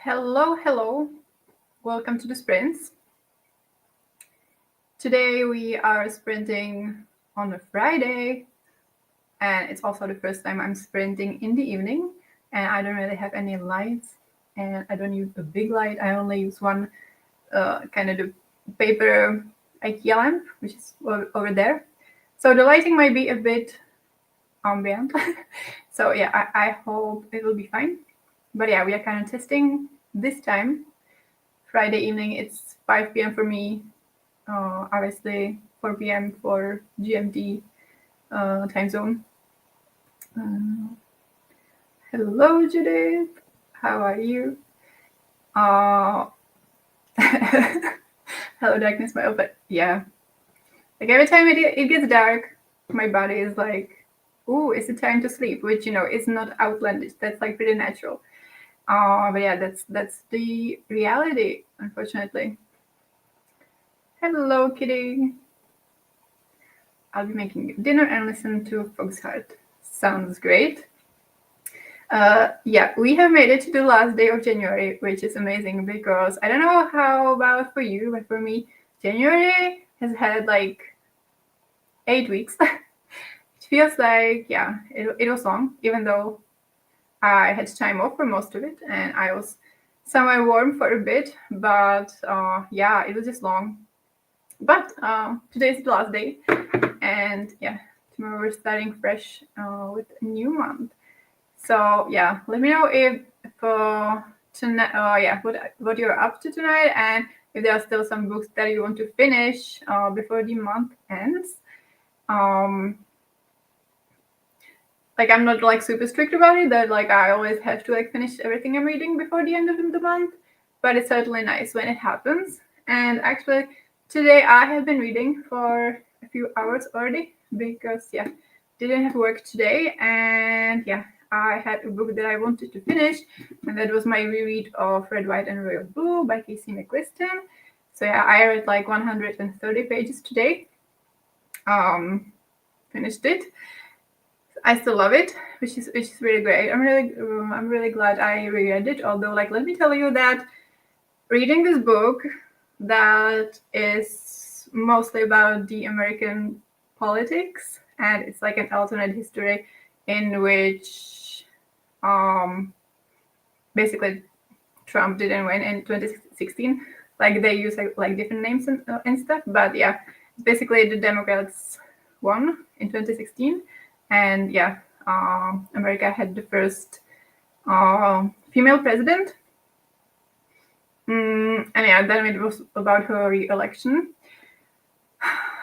Hello, hello. Welcome to the sprints. Today we are sprinting on a Friday, and it's also the first time I'm sprinting in the evening, and I don't really have any lights, and I don't use a big light. I only use one kind of the paper IKEA lamp, which is over there. So the lighting might be a bit ambient. So yeah, I hope it will be fine. But yeah, we are kind of testing this time. Friday evening, it's 5 p.m. for me, obviously 4 p.m. for GMT time zone. Hello, Judith. How are you? Hello, darkness, my old pet. Yeah. Like every time it gets dark, my body is like, ooh, it's the time to sleep, which, is not outlandish. That's like pretty natural. But yeah, that's the reality, unfortunately. Hello, kitty. I'll be making dinner and listen to Fog's Heart. Sounds great. Yeah, we have made it to the last day of January, which is amazing because I don't know how about for you, but for me, January has had like 8 weeks. It feels like, yeah, it was long, even though I had time off for most of it and I was somewhere warm for a bit, but yeah, it was just long. But today is the last day, and yeah, tomorrow we're starting fresh with a new month. So yeah, let me know if tonight, yeah, what you're up to tonight, and if there are still some books that you want to finish before the month ends. Like I'm not like super strict about it, that like I always have to like finish everything I'm reading before the end of the month, but it's certainly nice when it happens. And actually, today I have been reading for a few hours already because yeah, didn't have work today, and yeah, I had a book that I wanted to finish, and that was my reread of Red, White, and Royal Blue by Casey McQuiston. So yeah, I read like 130 pages today. Finished it. I still love it, which is really great. I'm really glad I reread it. Although, like, let me tell you that reading this book that is mostly about the American politics, and it's like an alternate history in which basically Trump didn't win in 2016. Like they use like different names and stuff, but yeah, basically the Democrats won in 2016, and yeah, America had the first female president. And yeah, then it was about her re-election,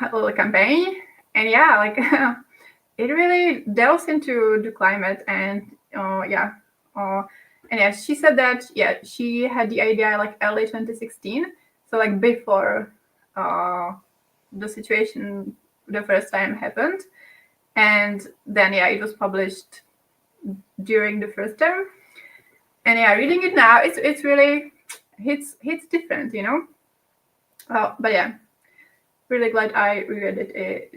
a little campaign, and yeah, like it really delves into the climate, and yeah, and yeah, she said that yeah, she had the idea like early 2016, so like before the situation the first time happened, and then yeah, it was published during the first term, and yeah, reading it now, it's really hits different, but yeah, really glad I reread it.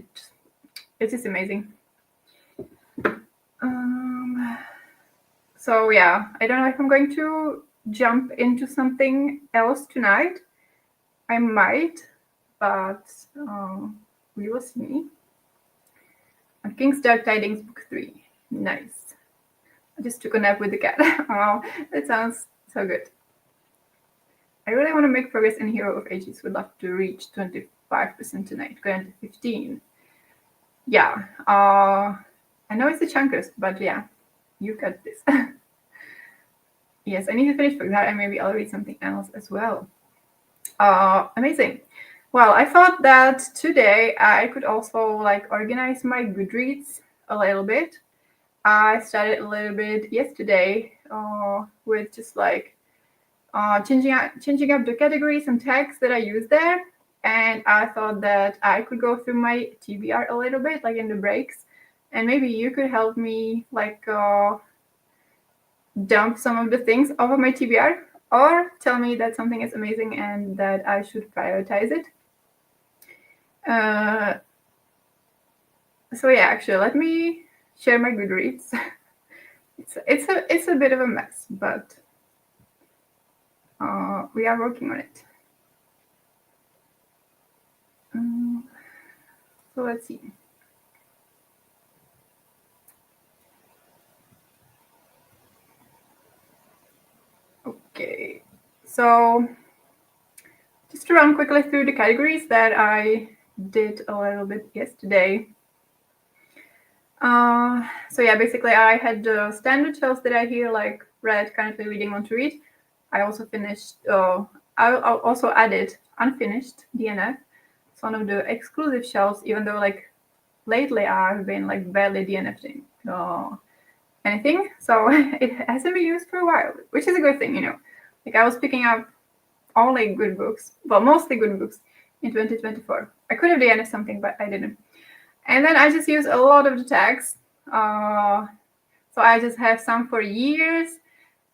It is amazing. So yeah, I don't know if I'm going to jump into something else tonight. I might, but we will see. King's Dark Tidings Book 3. Nice. I just took a nap with the cat. Oh, that sounds so good. I really want to make progress in Hero of Ages. Would love to reach 25% tonight. Going to 15. Yeah. I know it's the chunkers, but yeah, you got this. Yes, I need to finish for that, and maybe I'll read something else as well. Amazing. Well, I thought that today I could also like organize my Goodreads a little bit. I started a little bit yesterday with just like changing up the categories and tags that I use there. And I thought that I could go through my TBR a little bit, like in the breaks, and maybe you could help me like dump some of the things off of my TBR, or tell me that something is amazing and that I should prioritize it. So yeah, actually, let me share my Goodreads. It's a bit of a mess, but We are working on it. So let's see. Okay, so just to run quickly through the categories that I did a little bit yesterday. So yeah, basically I had the standard shelves that I here, like read, currently reading, want to read. I also finished, I also added unfinished DNF. It's one of the exclusive shelves, even though like lately I've been like barely DNFing anything. So it hasn't been used for a while, which is a good thing, you know. Like I was picking up only good books, well, mostly good books in 2024. I could have DNF'd something, but I didn't. And then I just use a lot of the tags. So I just have some for years,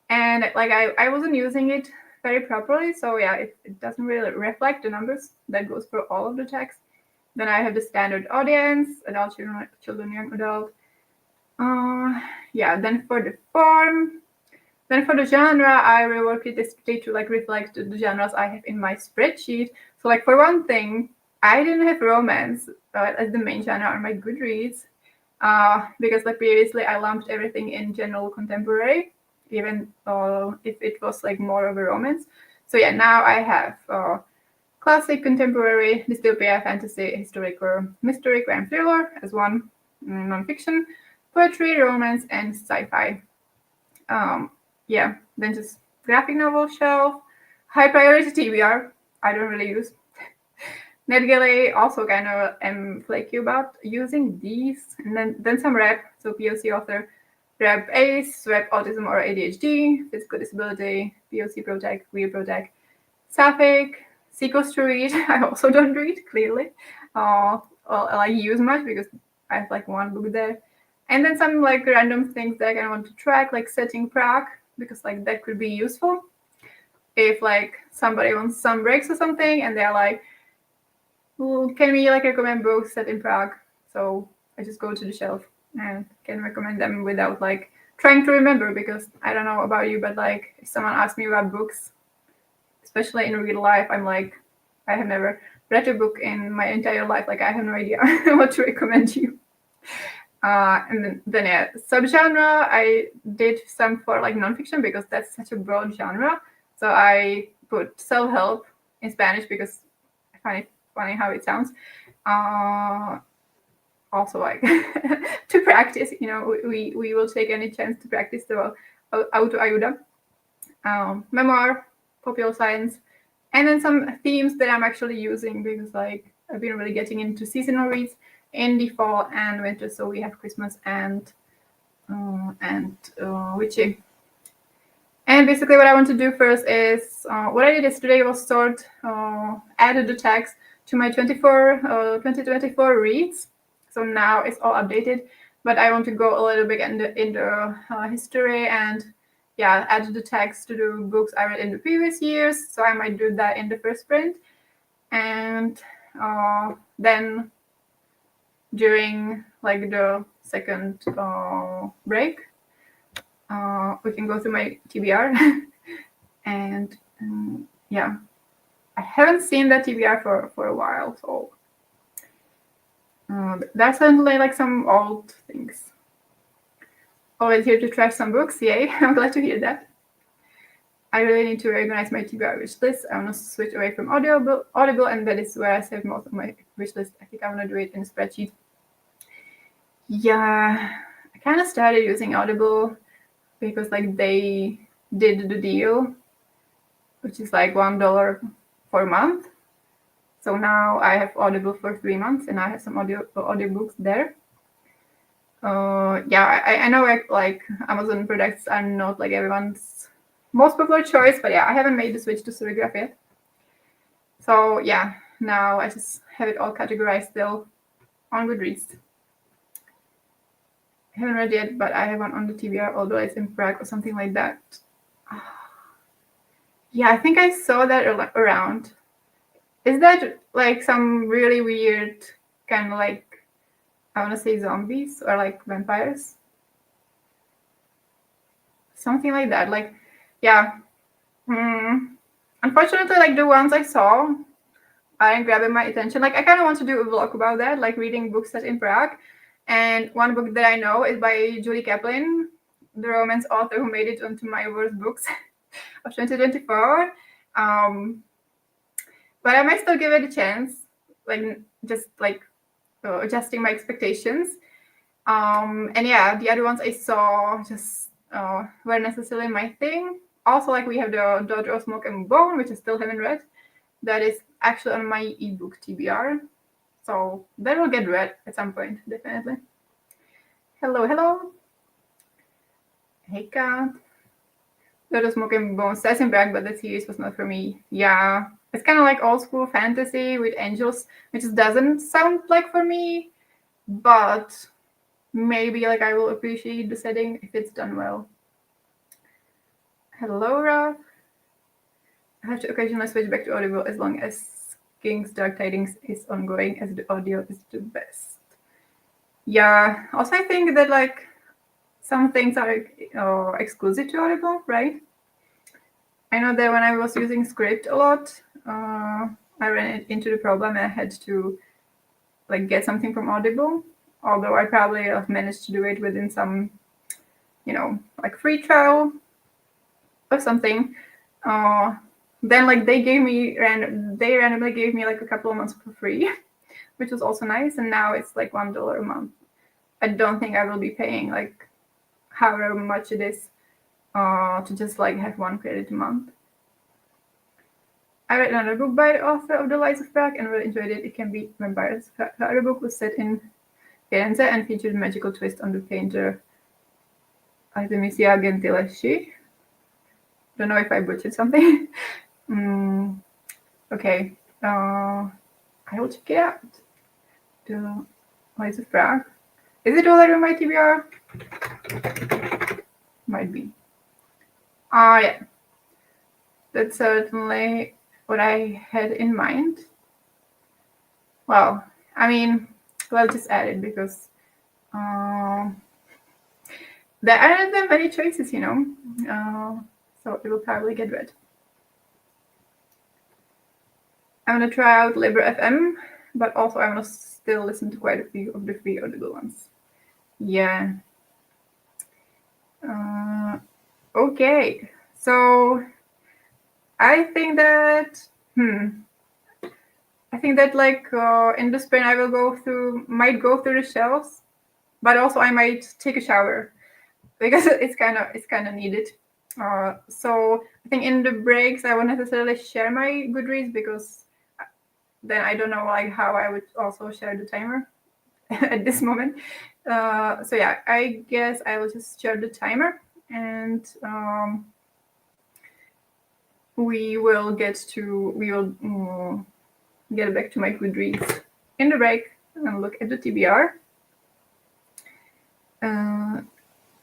and like I wasn't using it very properly. So yeah, it doesn't really reflect the numbers that goes for all of the tags. Then I have the standard audience, adult, children, young adult. Yeah, then for the form, then for the genre, I reworked it yesterday to like reflect the genres I have in my spreadsheet. So like for one thing, I didn't have romance as the main genre on my Goodreads because like previously I lumped everything in general contemporary, even if it was like more of a romance. So yeah, now I have classic, contemporary, dystopia, fantasy, historical, mystery, crime, thriller as one, nonfiction, poetry, romance, and sci-fi. Yeah, then just graphic novel shelf, high priority TBR, I don't really use. NetGalley also kind of am flaky about using these, and then some rep, so POC author, rep ACE, rep autism or ADHD, physical disability, POC protect, queer protect, Sapphic, Sequels to read. I also don't read, clearly. Well, I use much because I have like one book there. And then some like random things that I kind of want to track, like setting Prague, because like that could be useful if like somebody wants some breaks or something and they're like, well, can we like recommend books set in Prague? So I just go to the shelf and can recommend them without like trying to remember, because I don't know about you, but like if someone asks me about books, especially in real life, I'm like, I have never read a book in my entire life. Like I have no idea what to recommend you. And then yeah, subgenre, I did some for like nonfiction because that's such a broad genre. So I put self-help in Spanish because I find it funny how it sounds. Also like to practice, you know, we will take any chance to practice the autoayuda, memoir, popular science, and then some themes that I'm actually using because like I've been really getting into seasonal reads in the fall and winter. So we have Christmas and witchy. And basically what I want to do first is what I did yesterday was added the tags to my 2024 reads. So now it's all updated, but I want to go a little bit in the history and yeah, add the tags to the books I read in the previous years. So I might do that in the first sprint. And then during like the second break, we can go through my TBR. And yeah, I haven't seen that TBR for a while, so that's certainly like some old things. Always here to try some books, yay! I'm glad to hear that. I really need to organize my TBR wish list. I want to switch away from Audible, and that is where I save most of my wish list. I think I want to do it in a spreadsheet. Yeah, I kind of started using Audible because like they did the deal, which is like $1 for a month. So now I have Audible for 3 months, and I have some audiobooks there. Yeah, I know like Amazon products are not like everyone's most popular choice, but yeah, I haven't made the switch to Serigraph yet. So yeah, now I just have it all categorized still on Goodreads. I haven't read yet, but I have one on the TBR, although it's in Prague or something like that. Yeah, I think I saw that around. Is that like some really weird kind of like, I want to say zombies or like vampires? Something like that. Like, yeah, Unfortunately, like the ones I saw aren't grabbing my attention. Like I kind of want to do a vlog about that, like reading books set in Prague. And one book that I know is by Julie Kaplan, the romance author who made it onto my worst books of 2024. But I might still give it a chance, like just like adjusting my expectations. And yeah, the other ones I saw just weren't necessarily my thing. Also, like we have the Daughter of Smoke and Bone, which I still haven't read. That is actually on my ebook TBR. So that will get read at some point, definitely. Hello, hello. Hey, Kat. Daughter of Smoke and Bone says in back, but the series was not for me. Yeah, it's kind of like old school fantasy with angels, which doesn't sound like for me, but maybe like I will appreciate the setting if it's done well. Hello, Ralph. I have to occasionally switch back to Audible as long as King's Dark Tidings is ongoing, as the audio is the best. Yeah, also I think that like some things are exclusive to Audible, right? I know that when I was using Script a lot, I ran into the problem and I had to like get something from Audible. Although I probably have managed to do it within some, like free trial or something. Then like they randomly gave me like a couple of months for free, which was also nice. And now it's like $1 a month. I don't think I will be paying like however much it is to just like have one credit a month. I read another book by the author of The Lies of Prague and really enjoyed it. It can be vampires. Her other book was set in Firenze and featured a magical twist on the painter Artemisia Gentileschi. Don't know if I butchered something. Okay. I will check it out. The Lies of Prague. Is it already on my TBR? Might be. Yeah. That's certainly what I had in mind. Well, I mean, we'll just add it because there aren't that many choices, so it will probably get read. I'm gonna try out Libre FM, but also I'm gonna still listen to quite a few of the free Audible ones. Yeah. Okay. So I think that like in the spring I will might go through the shelves, but also I might take a shower because it's kind of needed. So I think in the breaks I won't necessarily share my Goodreads because then I don't know like how I would also share the timer at this moment. So yeah, I guess I will just share the timer and we will get back to my Goodreads in the break and look at the TBR.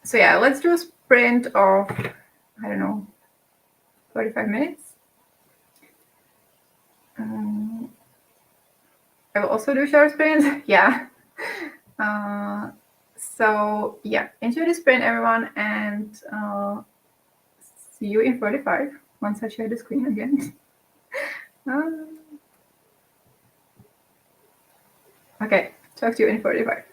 So yeah, let's do a sprint of, I don't know, 45 minutes. I will also do short sprints. Yeah. So yeah, enjoy the sprint, everyone, and see you in 45 once I share the screen again. Okay, talk to you in 45.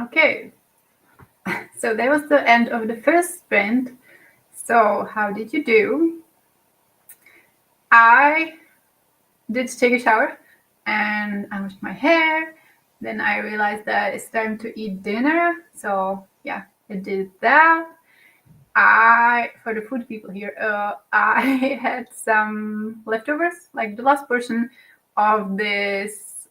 Okay, so that was the end of the first sprint. So how did you do? I did take a shower and I washed my hair. Then I realized that it's time to eat dinner. So yeah, I did that. For the food people here, I had some leftovers, like the last portion of this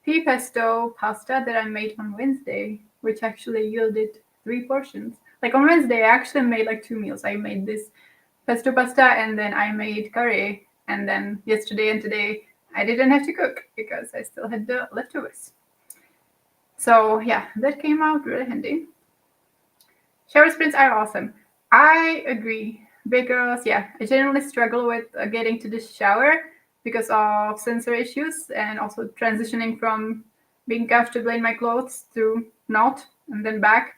pea pesto pasta that I made on Wednesday, which actually yielded 3 portions. Like on Wednesday, I actually made like 2 meals. I made this pesto pasta and then I made curry. And then yesterday and today, I didn't have to cook because I still had the leftovers. So yeah, that came out really handy. Shower sprints are awesome. I agree because yeah, I generally struggle with getting to the shower because of sensor issues and also transitioning from being comfortable in my clothes to not and then back.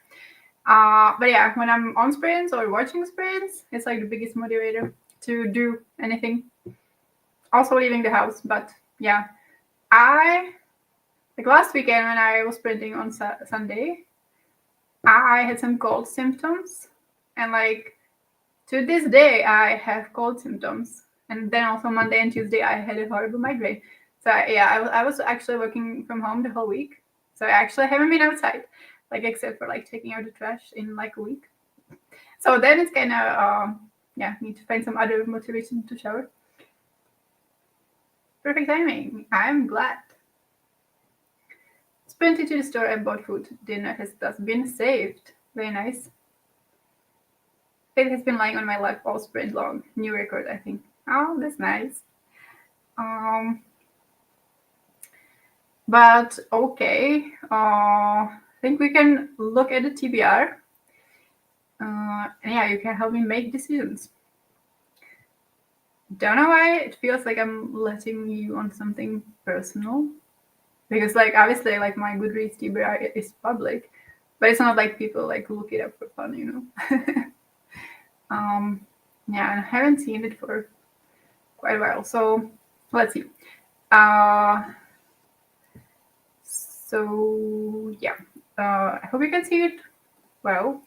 But yeah, when I'm on sprints or watching sprints, it's like the biggest motivator to do anything. Also leaving the house, but yeah, I like last weekend when I was sprinting on Sunday, I had some cold symptoms, and like to this day, I have cold symptoms. And then also Monday and Tuesday, I had a horrible migraine. So yeah, I was actually working from home the whole week. So I actually haven't been outside, like except for like taking out the trash in like a week. So then it's kind of yeah, need to find some other motivation to shower. Perfect timing. I'm glad. Sprinted to the store and bought food. Dinner has thus been saved. Very nice. It has been lying on my lap all sprint long. New record, I think. Oh, that's nice. But okay, I think we can look at the TBR. And yeah, you can help me make decisions. Don't know why it feels like I'm letting you on something personal. Because like obviously like my Goodreads TBR is public, but it's not like people like look it up for fun, you know. Yeah, and I haven't seen it for quite a while. So let's see. So yeah, I hope you can see it well.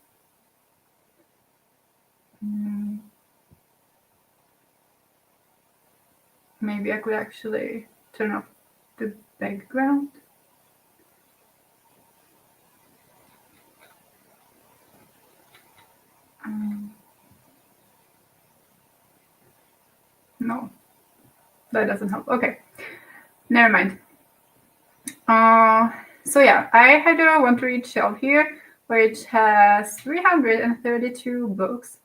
Maybe I could actually turn off the background. No, that doesn't help. Okay, never mind. So yeah, I had a want to read shelf here, which has 332 books,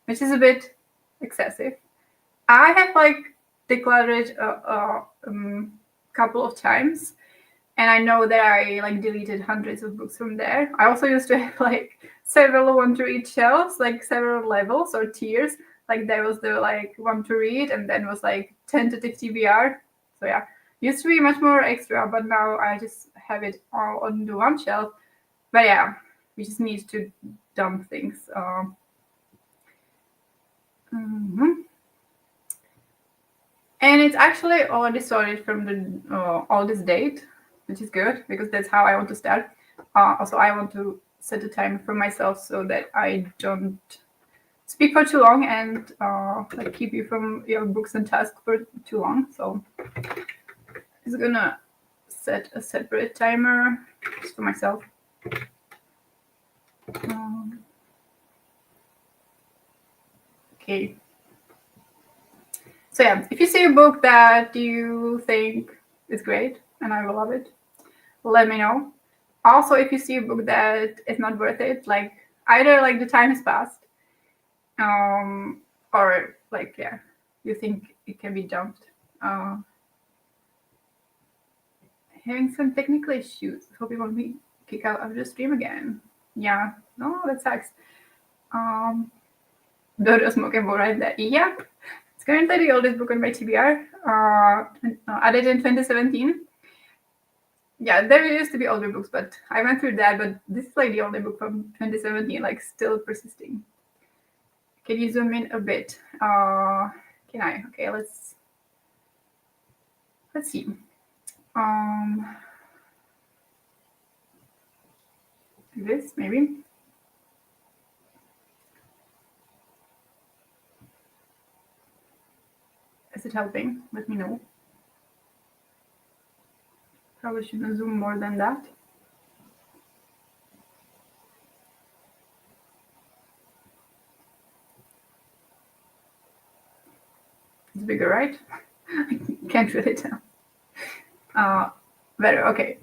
which is a bit excessive. I have like decluttered a couple of times, and I know that I like deleted hundreds of books from there. I also used to have like several want to read shelves, like several levels or tiers. Like there was the like want to read, and then was like tentative TBR. So yeah, used to be much more extra, but now I just have it all on the one shelf. But yeah, we just need to dump things. And it's actually already sorted from the oldest date, which is good because that's how I want to start. Also, I want to set a timer for myself so that I don't speak for too long and like keep you from your books and tasks for too long. So I'm gonna set a separate timer just for myself. Okay. So yeah, if you see a book that you think is great and I will love it, let me know. Also, if you see a book that is not worth it, like either like the time has passed, or like yeah, you think it can be dumped. Having some technical issues. Hope you won't be kicked out of the stream again. Yeah, no, that sucks. Dodo Smoke and Bowl right there. Yep. It's currently the oldest book on my TBR. Added in 2017. Yeah, there used to be older books, but I went through that. But this is like the only book from 2017, like still persisting. Can you zoom in a bit? Can I? Okay, let's see. this maybe. Is it helping? Let me know. Probably shouldn't zoom more than that. It's bigger, right? Can't really tell. Better, okay.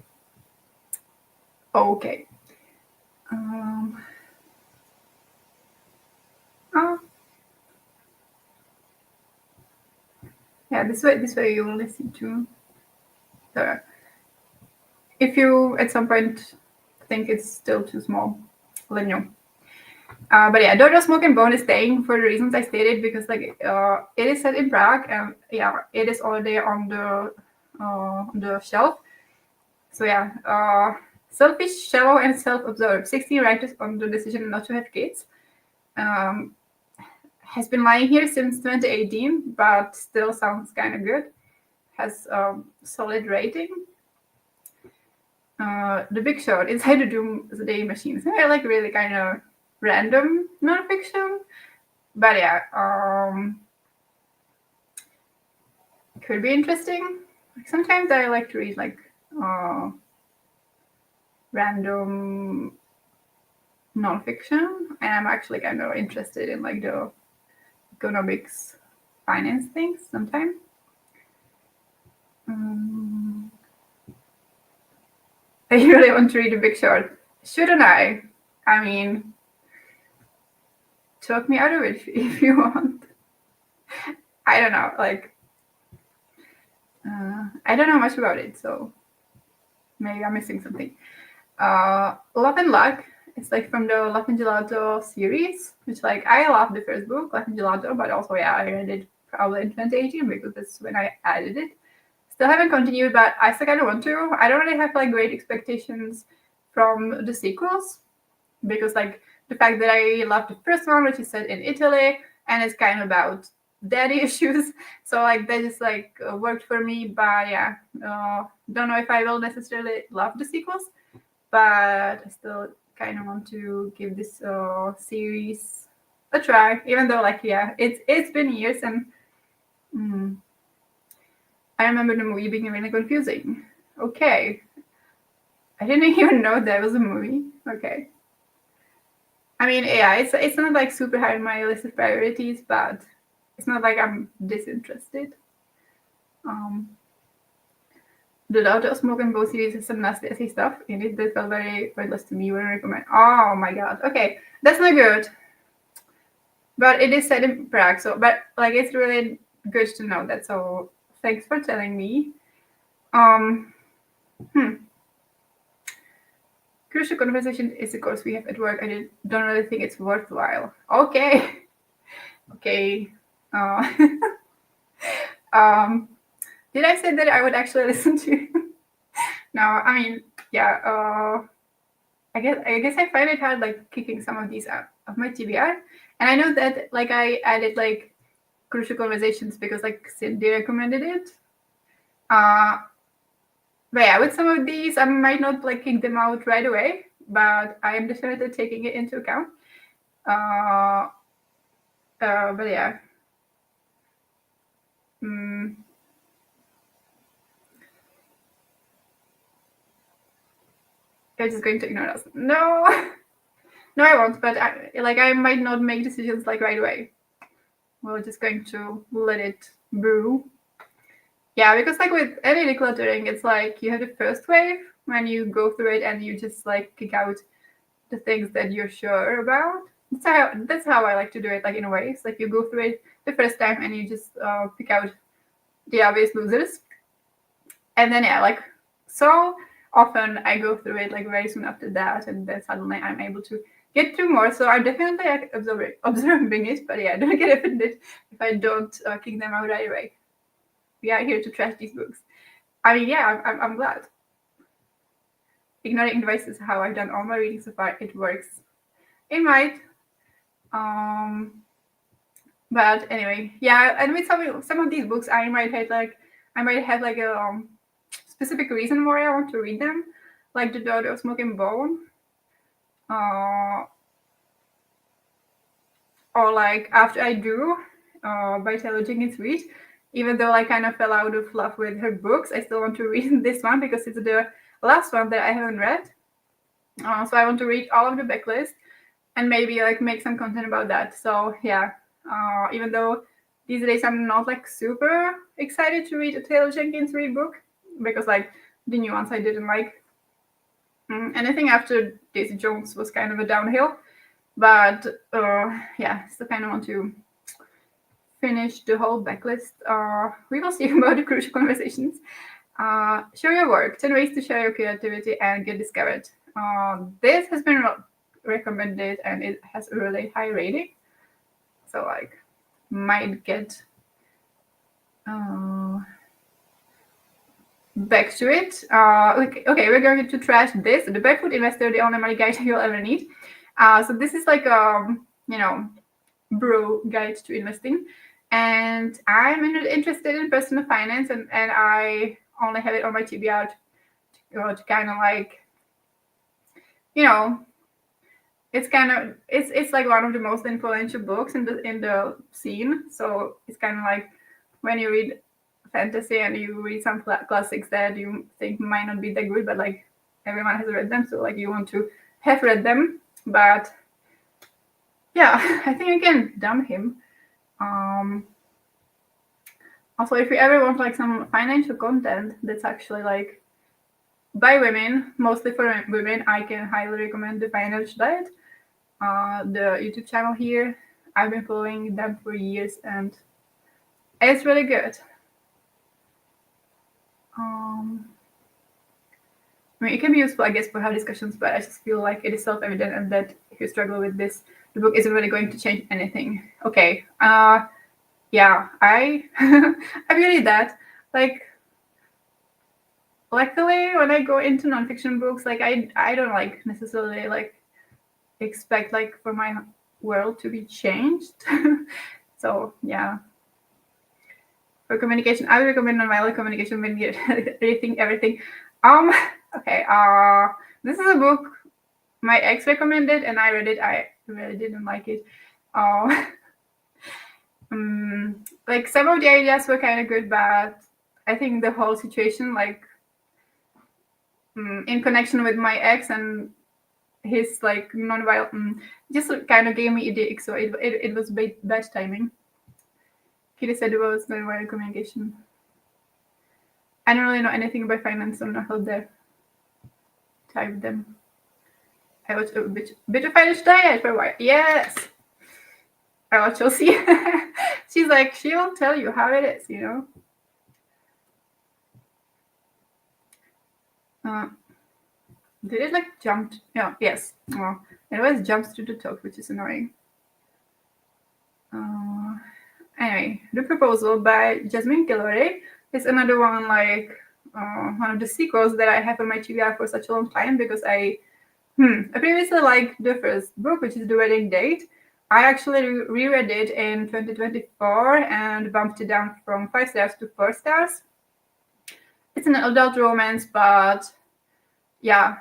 Okay. Oh. Yeah, this way you will listen to the. If you at some point think it's still too small, let me know. But yeah, Dodo Smoke and Bone is staying for the reasons I stated, because like it is set in Prague, and yeah, it is already on the shelf. So yeah, selfish, shallow, and self-absorbed. 16 writers on the decision not to have kids. Has been lying here since 2018, but still sounds kind of good. Has solid rating. The Big Short, Inside the Doomsday Machine. So I like really kind of random nonfiction, but yeah, could be interesting. Like sometimes I like to read like random nonfiction, and I'm actually kind of interested in like the economics, finance things sometimes. I really want to read The Big Short. Shouldn't I? I mean, talk me out of it if you want. I don't know, like, I don't know much about it, so maybe I'm missing something. Love and Luck. It's like from the Love and Gelato series, which like I love the first book, Love and Gelato, but also yeah, I read it probably in 2018 because that's when I added it. Still haven't continued, but I still kind of want to. I don't really have like great expectations from the sequels, because like the fact that I love the first one, which is set in Italy, and it's kind of about daddy issues, so like that just like worked for me. But yeah, don't know if I will necessarily love the sequels, but I still kind of want to give this series a try, even though like yeah, it's been years, and I remember the movie being really confusing. Okay, I didn't even know there was a movie. Okay. I mean, yeah, it's not like super high on my list of priorities, but it's not like I'm disinterested. The Daughter of Smoke and Bow series has some nasty stuff in it that felt very pointless to me. Wouldn't recommend. Oh my god. Okay, that's not good. But it is set in Prague, so but like it's really good to know that. So thanks for telling me. Crucial conversation is the course we have at work. I don't really think it's worthwhile. Okay. Okay. Did I say that I would actually listen to? No, I mean, yeah. I guess I find it hard like kicking some of these out of my TBR, and I know that like I added like Crucial Conversations because like Cindy recommended it. But yeah, with some of these, I might not like kick them out right away, but I am definitely taking it into account. But yeah. You're just going to ignore us. No. No, I won't, but I might not make decisions like right away. We're just going to let it brew. Yeah, because like with any decluttering, it's like you have the first wave when you go through it and you just like kick out the things that you're sure about. That's how I like to do it, like in a way. It's like you go through it the first time and you just pick out the obvious losers. And then yeah, like so often I go through it like very soon after that, and then suddenly I'm able to get through more. So I'm definitely like, observing it, but yeah, don't get offended if I don't kick them out right away. We are here to trash these books. I mean, yeah, I'm glad. Ignoring advice is how I've done all my reading so far. It works. It might. But anyway, yeah, and with some of these books, I might have like a specific reason why I want to read them, like The Daughter of Smoke and Bone. or like After I Do by Taylor Jenkins Reid. Even though I kind of fell out of love with her books, I still want to read this one because it's the last one that I haven't read. So I want to read all of the backlist and maybe like make some content about that. So yeah, even though these days I'm not like super excited to read a Taylor Jenkins Reid book because like the new ones I didn't like. Anything after Daisy Jones was kind of a downhill, but yeah, still kind of want to finish the whole backlist. We will see about the crucial conversations. Share your work, 10 ways to share your creativity and get discovered. This has been recommended and it has a really high rating. So like might get back to it. Okay, we're going to trash this. The Barefoot Investor, the only money guide you'll ever need. So this is like bro guide to investing. And I'm interested in personal finance and I only have it on my TBR to kind of like, it's like one of the most influential books in the scene. So it's kind of like when you read fantasy and you read some classics that you think might not be that good, but like everyone has read them, so like you want to have read them. But yeah, I think I can dump him. Also, if you ever want like some financial content that's actually like by women, mostly for women, I can highly recommend the Financial Diet, the YouTube channel here. I've been following them for years and it's really good. I mean, it can be useful, I guess, for have discussions, but I just feel like it is self-evident and that if you struggle with this, the book isn't really going to change anything. Okay. Yeah, I I believe that. Like, luckily, when I go into nonfiction books, like I don't like necessarily like expect like for my world to be changed. So yeah. For communication, I would recommend nonviolent communication when you rethink everything. Okay. This is a book my ex recommended, and I read it. I really didn't like it. Like some of the ideas were kind of good, but I think the whole situation, like in connection with my ex and his like nonviolent, just kind of gave me a dick. So it was bad timing. Kitty said it was nonviolent communication. I don't really know anything about finance, so I'm not how to type them. I watched a bit of Financial Diet for a while. Yes. I watch Chelsea. She's like, she will tell you how it is, Did it like jump? Yeah, yes. Oh, it always jumps to the top, which is annoying. Anyway, The Proposal by Jasmine Guillory is another one, like one of the sequels that I have on my TBR for such a long time because I previously liked the first book, which is The Wedding Date. I actually reread it in 2024 and bumped it down from 5 stars to 4 stars. It's an adult romance, but yeah,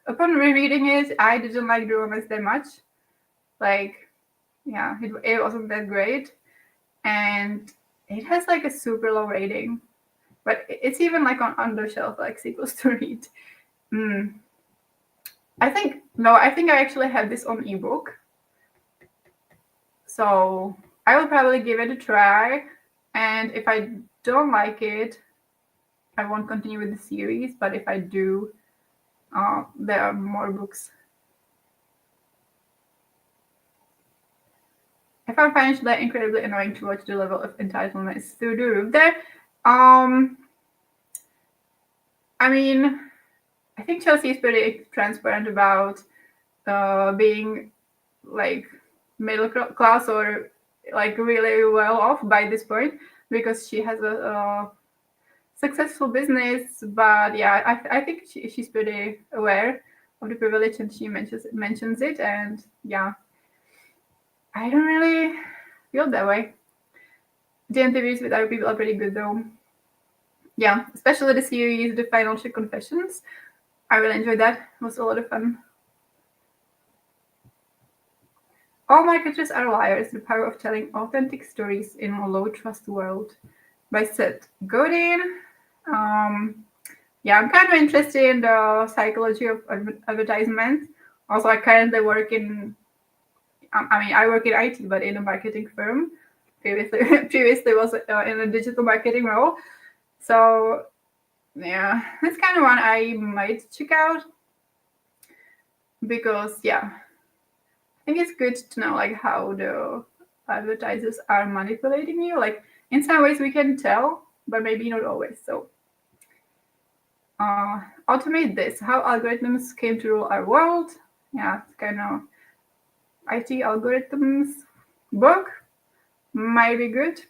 upon rereading it, I didn't like the romance that much. Like, yeah, it wasn't that great. And it has like a super low rating. But it's even like on the shelf, like sequels to read. I think I actually have this on ebook. So I will probably give it a try. And if I don't like it, I won't continue with the series. But if I do, there are more books. I found Financial Diet incredibly annoying to watch. The level of entitlement is through the roof there. I mean, I think Chelsea is pretty transparent about being like middle class or like really well off by this point because she has a successful business. But yeah, I think she's pretty aware of the privilege and she mentions it. And yeah, I don't really feel that way. The interviews with other people are pretty good though. Yeah, especially the series, The Financial Confessions. I really enjoyed that. It was a lot of fun. All marketers are liars, the power of telling authentic stories in a low-trust world by Seth Godin. Yeah, I'm kind of interested in the psychology of advertisement. Also, I currently work in, I mean, I work in IT, but in a marketing firm. Previously was in a digital marketing role. So, yeah, that's kind of one I might check out because, yeah, I think it's good to know like how the advertisers are manipulating you. Like in some ways we can tell, but maybe not always. So automate this. How algorithms came to rule our world. Yeah, it's kind of IT algorithms book might be good.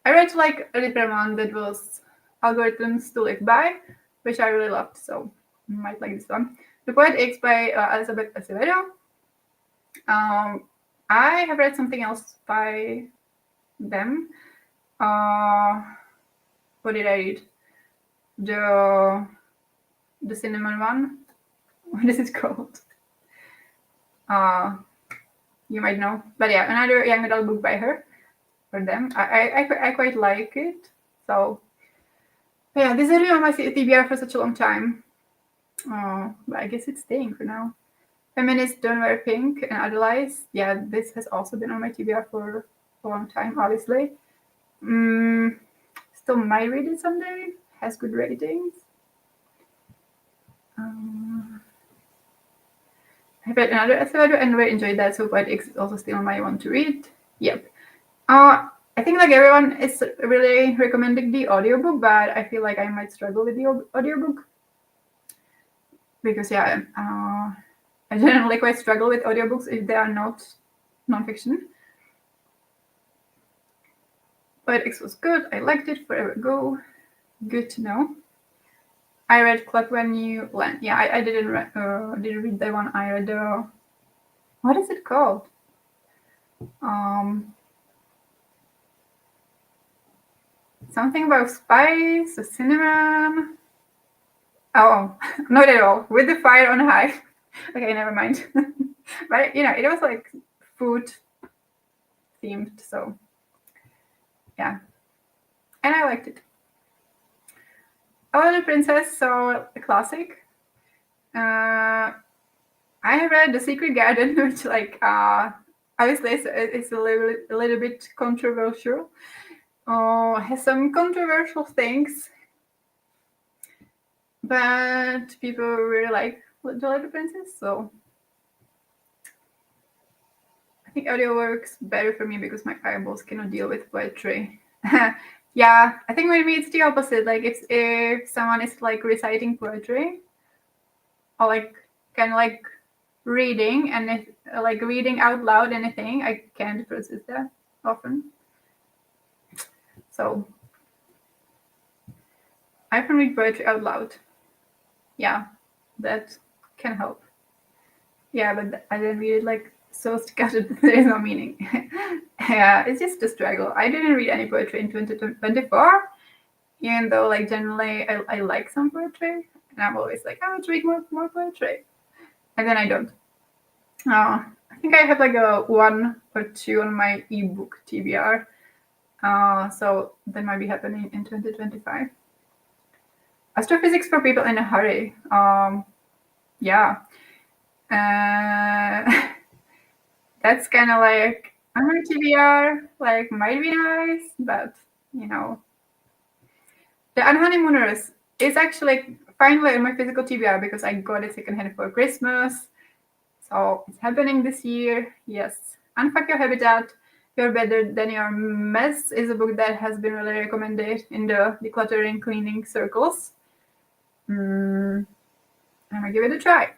I read like a different one that was algorithms to live by, which I really loved. So you might like this one. The Poet X by Elizabeth Acevedo. I have read something else by them. What did I read? The cinnamon one. What is it called? You might know, but yeah, another young adult book by her for them. I quite like it. So yeah, this has been on my TBR for such a long time. But I guess it's staying for now. Feminists Don't Wear Pink and Other Lies. Yeah, this has also been on my TBR for a long time, obviously. Still might read it someday. Has good ratings. I read another essay and really enjoyed that, so Poet X is also still my one to read. Yep. I think like everyone is really recommending the audiobook, but I feel like I might struggle with the audiobook. Because yeah, I generally quite struggle with audiobooks if they are not nonfiction. Poet X was good. I liked it. Forever Go. Good to know. I read Clap When You Land. Yeah, I didn't read that one. I read what is it called? Something about spice, or cinnamon. Oh, not at all. With the Fire on High. Okay, never mind. But you know, it was like food themed, so yeah, and I liked it. Oh, the Princess, so a classic. I have read The Secret Garden, which like obviously it's a little bit controversial. Has some controversial things, but people really like The Little Princess, so I think audio works better for me because my eyeballs cannot deal with poetry. Yeah, I think maybe it's the opposite. Like if someone is like reciting poetry or like kind of like reading and if, like reading out loud anything, I can't process that often. So I can read poetry out loud. Yeah, that can help. Yeah, but I didn't read it like so scattered that there is no meaning. Yeah, it's just a struggle. I didn't read any poetry in 2024, even though like generally I like some poetry, and I'm always like, I want to read more poetry, and then I don't. I think I have like a 1 or 2 on my ebook TBR, so that might be happening in 2025. Astrophysics for people in a hurry. Yeah. That's kind of like on my TBR, like might be nice, but you know, the Unhoneymooners is actually finally on my physical TBR because I got it secondhand for Christmas. So it's happening this year. Yes. Unfuck Your Habitat. You're Better Than Your Mess is a book that has been really recommended in the decluttering cleaning circles. I'm gonna give it a try.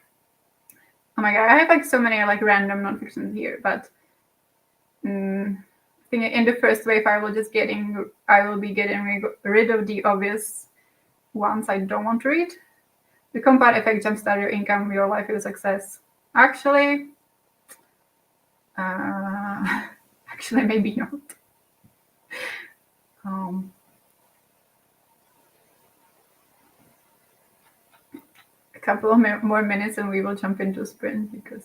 Oh my god, I have like so many like random nonfiction here, but I think in the first wave I will be getting rid of the obvious ones I don't want to read. The compound effect jumpstart your income, your life is a success. Actually, maybe not. A couple of more minutes and we will jump into sprint because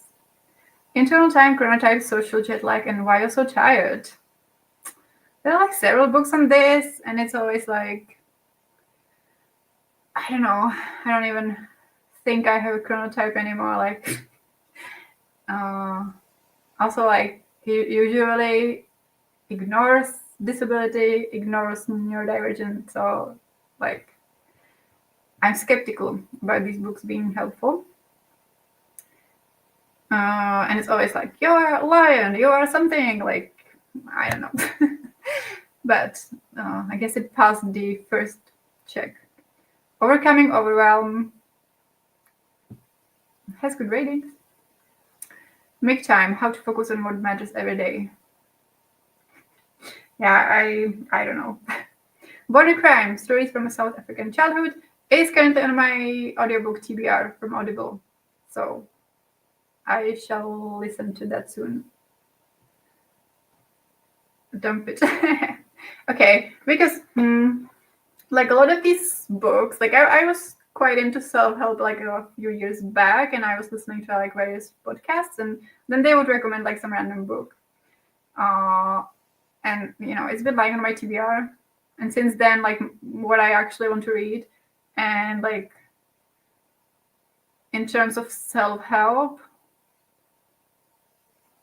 Internal Time, Chronotype, Social Jet Lag, and Why You're So Tired. There are like several books on this, and it's always like, I don't know, I don't even think I have a chronotype anymore. Like, also like he usually ignores disability, ignores neurodivergent. So like, I'm skeptical about these books being helpful. And it's always like, you're a lion, you are something, like, I don't know. But I guess it passed the first check. Overcoming Overwhelm has good ratings. Make Time, How to Focus on What Matters Every Day. Yeah, I don't know. Border Crime, Stories from a South African Childhood is currently on my audiobook TBR from Audible. So I shall listen to that soon. Dump it. Okay, because like a lot of these books, like I was quite into self-help like a few years back, and I was listening to like various podcasts, and then they would recommend like some random book. And you know, it's been lying on my TBR, and since then, like what I actually want to read, and like in terms of self-help,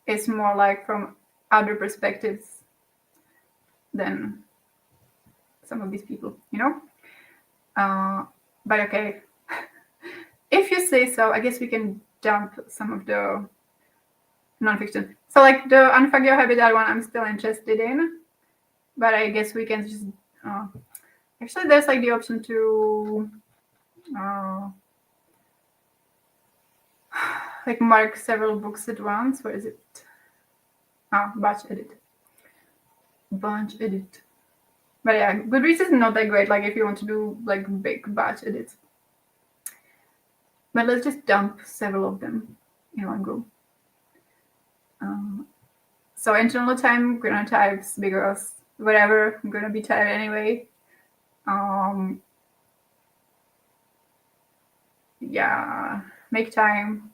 it's more like from other perspectives than some of these people, you know? But okay, if you say so, I guess we can dump some of the nonfiction. So like the Unfuck Your Habitat one, I'm still interested in, but I guess we can just actually there's like the option to like mark several books at once. Where is it? Batch edit. Bunch edit. But yeah, Goodreads is not that great. Like if you want to do like big batch edits. But let's just dump several of them in one go. So internal time, chronotypes, because whatever, I'm gonna be tired anyway. Yeah, make time.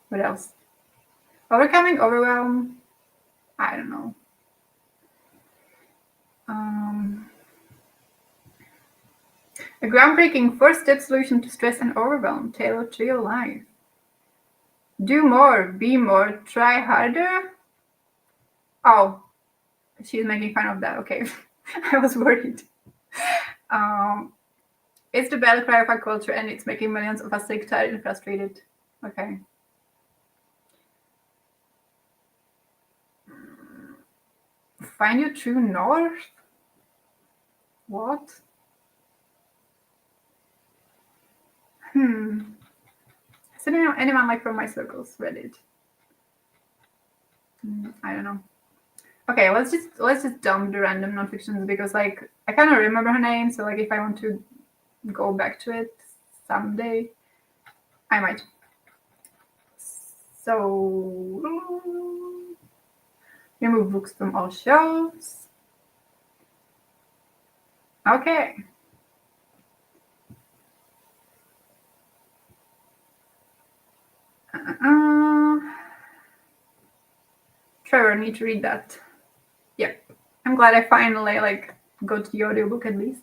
What else? Overcoming Overwhelm. I don't know. A groundbreaking four-step solution to stress and overwhelm tailored to your life. Do more, be more, try harder. Oh, she's making fun of that. Okay, I was worried. It's the battle cry of our culture, and it's making millions of us sick, tired, and frustrated. Okay. Find your true north? What? Has anyone like from my circles read it? I don't know. Okay, let's just dump the random nonfictions, because like I kind of remember her name, so like if I want to go back to it someday, I might. So remove books from all shelves. Okay. Trevor, need to read that. Yep. I'm glad I finally like got the audiobook at least.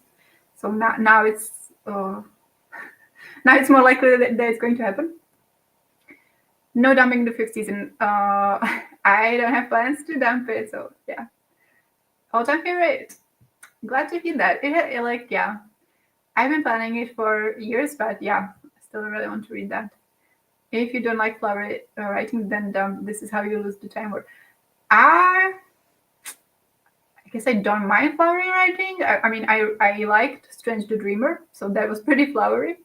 So now it's now it's more likely that it's going to happen. No dumping the fifth season. I don't have plans to dump it, so yeah. All-time favorite. Glad to hear that. It like, yeah. I've been planning it for years, but yeah, I still really want to read that. If you don't like flower writing, then dump. This is how you lose the time. Or I guess I don't mind flowery writing. I mean, I liked Strange the Dreamer, so that was pretty flowery.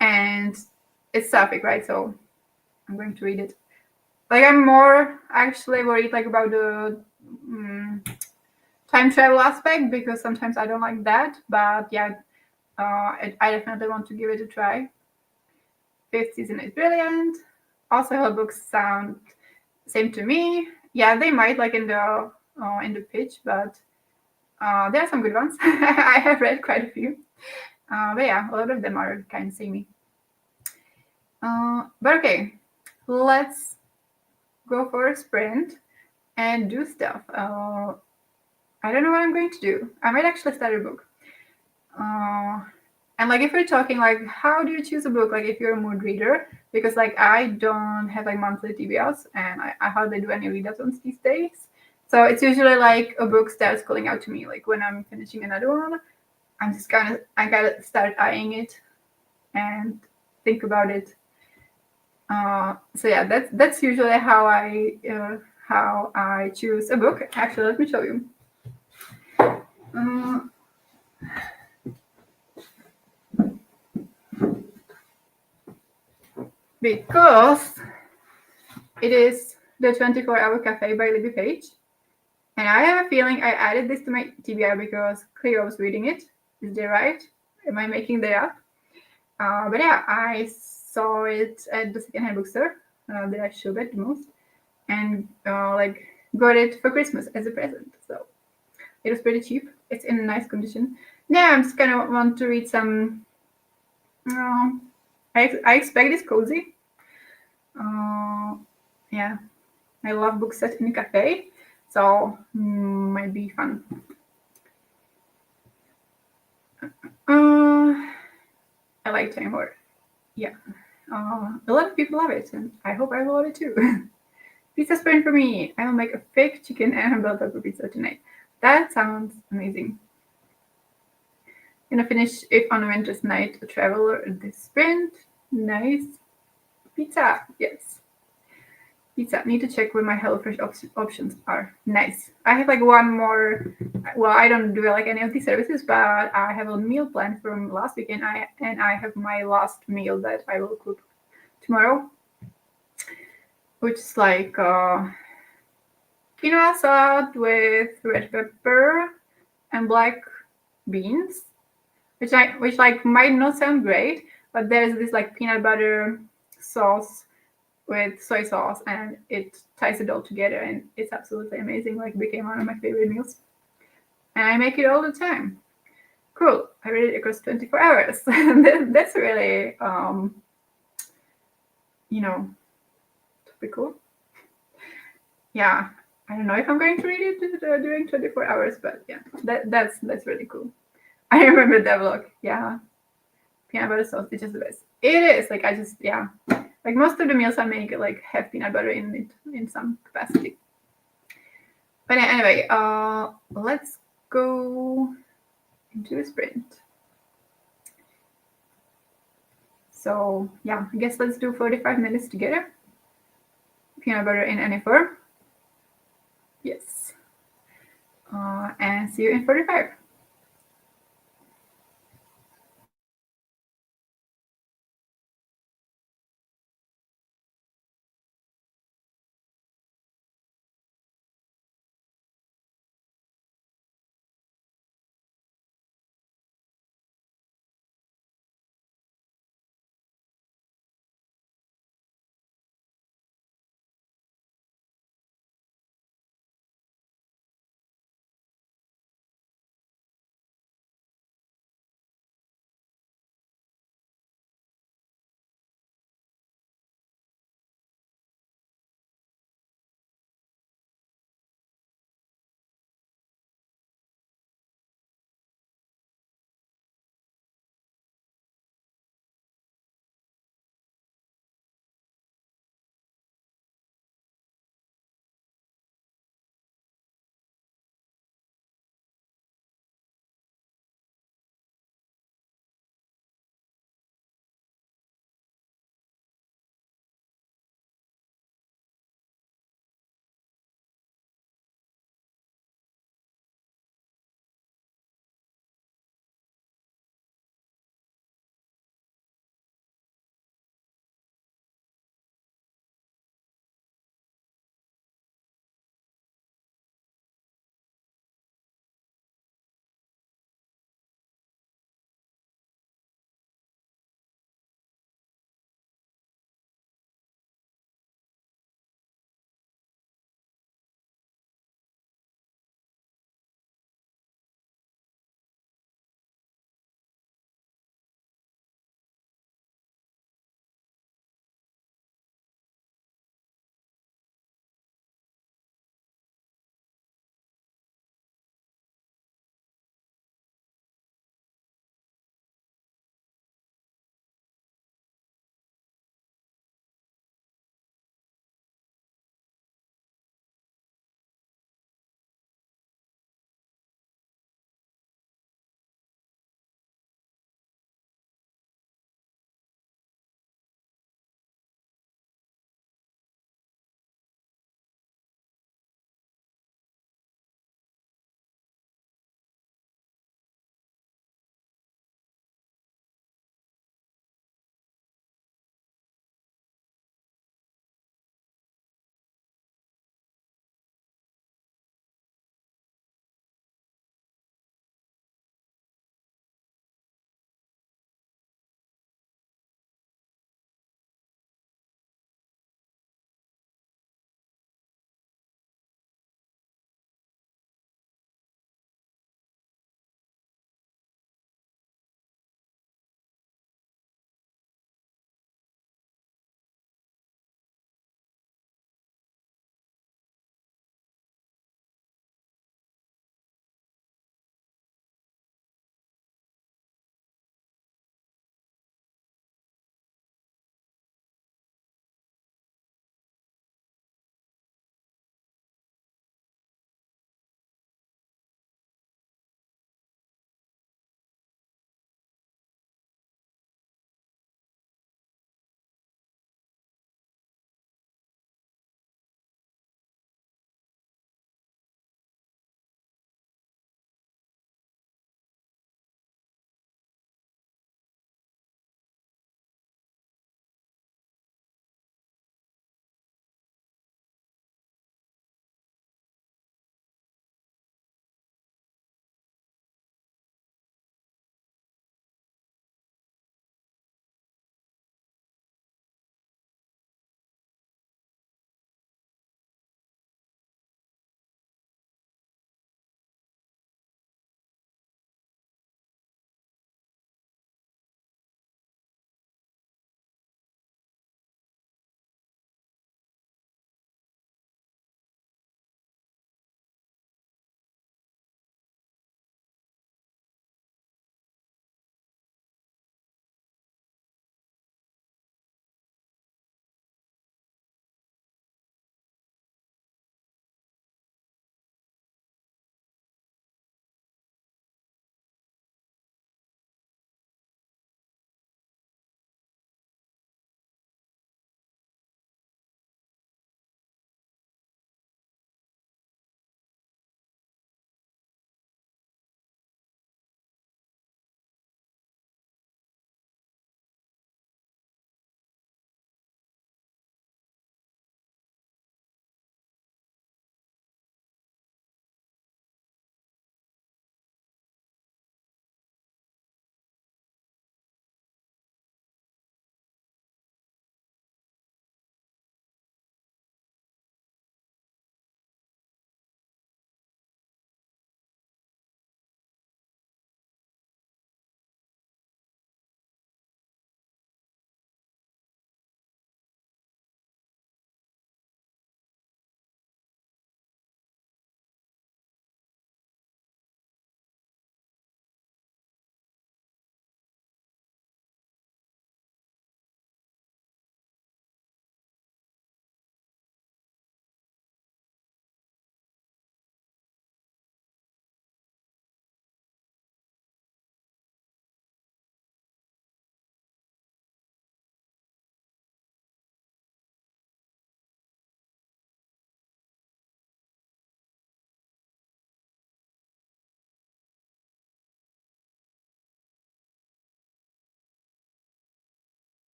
And it's sapphic, right? So I'm going to read it. Like I'm more actually worried like about the time travel aspect, because sometimes I don't like that. But yeah, I definitely want to give it a try. Fifth season is brilliant. Also, her books sound same to me. Yeah, they might like in the pitch, but there are some good ones. I have read quite a few. But yeah, a lot of them are kind of samey. But okay, let's go for a sprint and do stuff. I don't know what I'm going to do. I might actually start a book. And like if we're talking like how do you choose a book, like if you're a mood reader, because like I don't have like monthly TBRs and I hardly do any readathons these days. So it's usually like a book starts calling out to me. Like when I'm finishing another one, I gotta start eyeing it and think about it. So yeah, that's usually how I choose a book. Actually, let me show you. Uh, because it is the 24-hour cafe by Libby Page. And I have a feeling I added this to my TBR because Cleo was reading it. Is that right? Am I making that up? But yeah, I saw it at the secondhand bookstore that I shop at the most, and like got it for Christmas as a present. So it was pretty cheap. It's in a nice condition. Yeah, I'm just kind of want to read some. Uh, I expect it's cozy. Yeah, I love books set in a cafe, so might be fun. Uh, I like Time War. Yeah, a lot of people love it, and I hope I will love it too. Pizza sprint for me. I will make a fake chicken and a bell pepper pizza tonight. That sounds amazing. Gonna finish If on a Winter's Night, a Traveler this sprint. Nice. Pizza. Yes. Pizza. Need to check what my HelloFresh options are. Nice. I have like one more. Well, I don't do like any of these services, but I have a meal plan from last week, and I have my last meal that I will cook tomorrow, which is like quinoa salad with red pepper and black beans, which like might not sound great, but there's this like peanut butter sauce with soy sauce, and it ties it all together, and it's absolutely amazing. Like became one of my favorite meals, and I make it all the time. Cool. I read it across 24 hours. That's really you know topical. Yeah, I don't know if I'm going to read it during 24 hours, but yeah, that's really cool. I remember that vlog. Yeah, peanut butter sauce is just the best. It is like I just yeah, like most of the meals I make like have peanut butter in it in some capacity. But anyway, let's go into a sprint. So yeah, I guess let's do 45 minutes together. Peanut butter in any form. Yes. And see you in 45.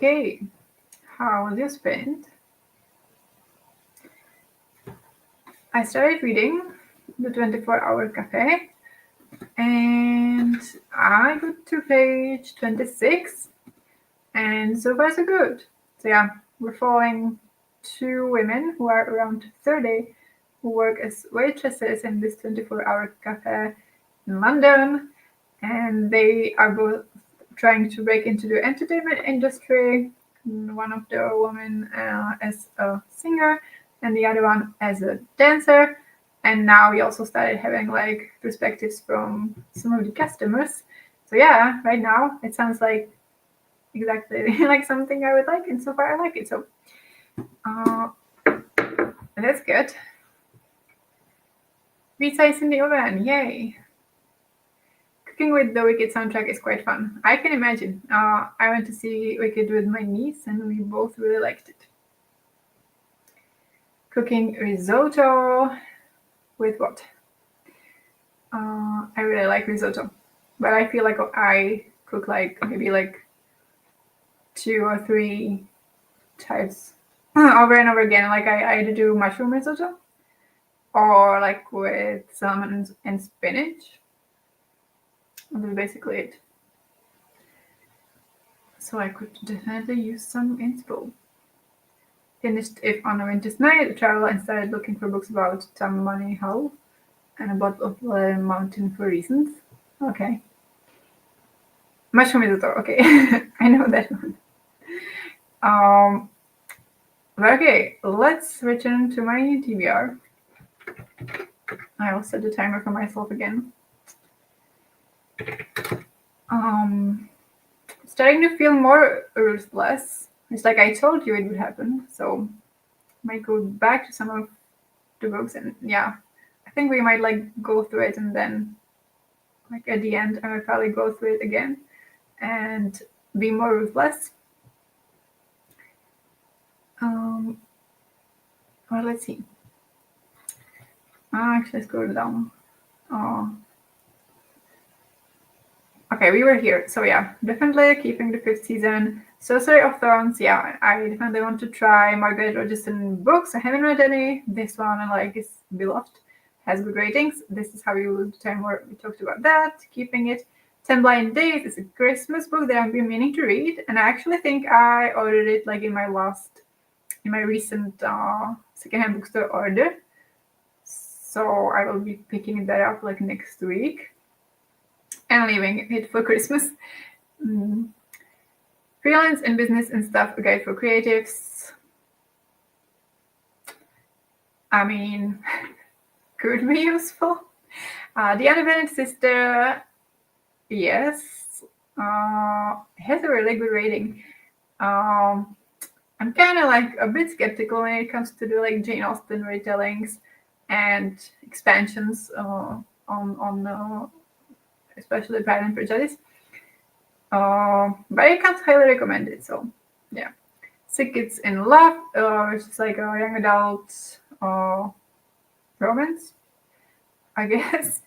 Okay, how was your sprint? I started reading the 24-hour cafe, and I got to page 26, and so far so good. So yeah, we're following two women who are around 30 who work as waitresses in this 24-hour cafe in London, and they are both trying to break into the entertainment industry. One of the women as a singer, and the other one as a dancer. And now we also started having like perspectives from some of the customers. So yeah, right now it sounds like exactly like something I would like, and so far I like it. So that's good. Pizza is in the oven, yay! Cooking with the Wicked soundtrack is quite fun. I can imagine. I went to see Wicked with my niece, and we both really liked it. Cooking risotto with what? I really like risotto, but I feel like I cook like maybe like 2 or 3 types over and over again. Like I either do mushroom risotto or like with salmon and spinach. That's basically it. So I could definitely use some inspo. Finished If on a Winter's Night, travel and started looking for books about Tom Money Hull and a bottle of Mountain for Reasons. Okay. Mushroom risotto, okay. I know that one. But okay, let's return to my TBR. I will set the timer for myself again. Starting to feel more ruthless. It's like I told you it would happen, so might go back to some of the books, and yeah, I think we might like go through it, and then like at the end I will probably go through it again and be more ruthless. Well, let's see. Actually, let's go down. Okay, we were here. So yeah, definitely keeping the 5th season. Sorcery of Thrones, yeah, I definitely want to try Margaret Rogerson books. I haven't read any. This one I like is beloved, has good ratings. This is how you lose the time where we talked about that, keeping it. 10 Blind Days is a Christmas book that I've been meaning to read, and I actually think I ordered it like in my recent secondhand bookstore order. So I will be picking that up like next week and leaving it for Christmas. Freelance and Business and Stuff, a guide for creatives. I mean, could be useful. The Undefined Sister, yes, has a really good rating. I'm kind of like a bit skeptical when it comes to the like Jane Austen retellings and expansions on especially Pride and Prejudice. But I can't highly recommend it. So yeah, Sick Kids in Love, which is like a young adult romance, I guess,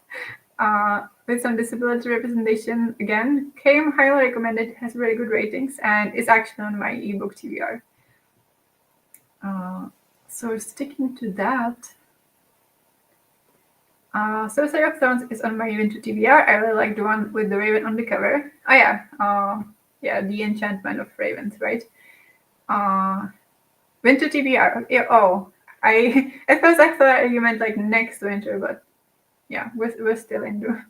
with some disability representation. Again, came highly recommended, has really good ratings, and is actually on my ebook TBR. So sticking to that. Sorcery of Thrones is on my Winter TBR. I really like the one with the raven on the cover. Oh yeah, The Enchantment of Ravens, right? Winter TBR. Yeah, I at first I thought you meant like next winter, but yeah, we're still in the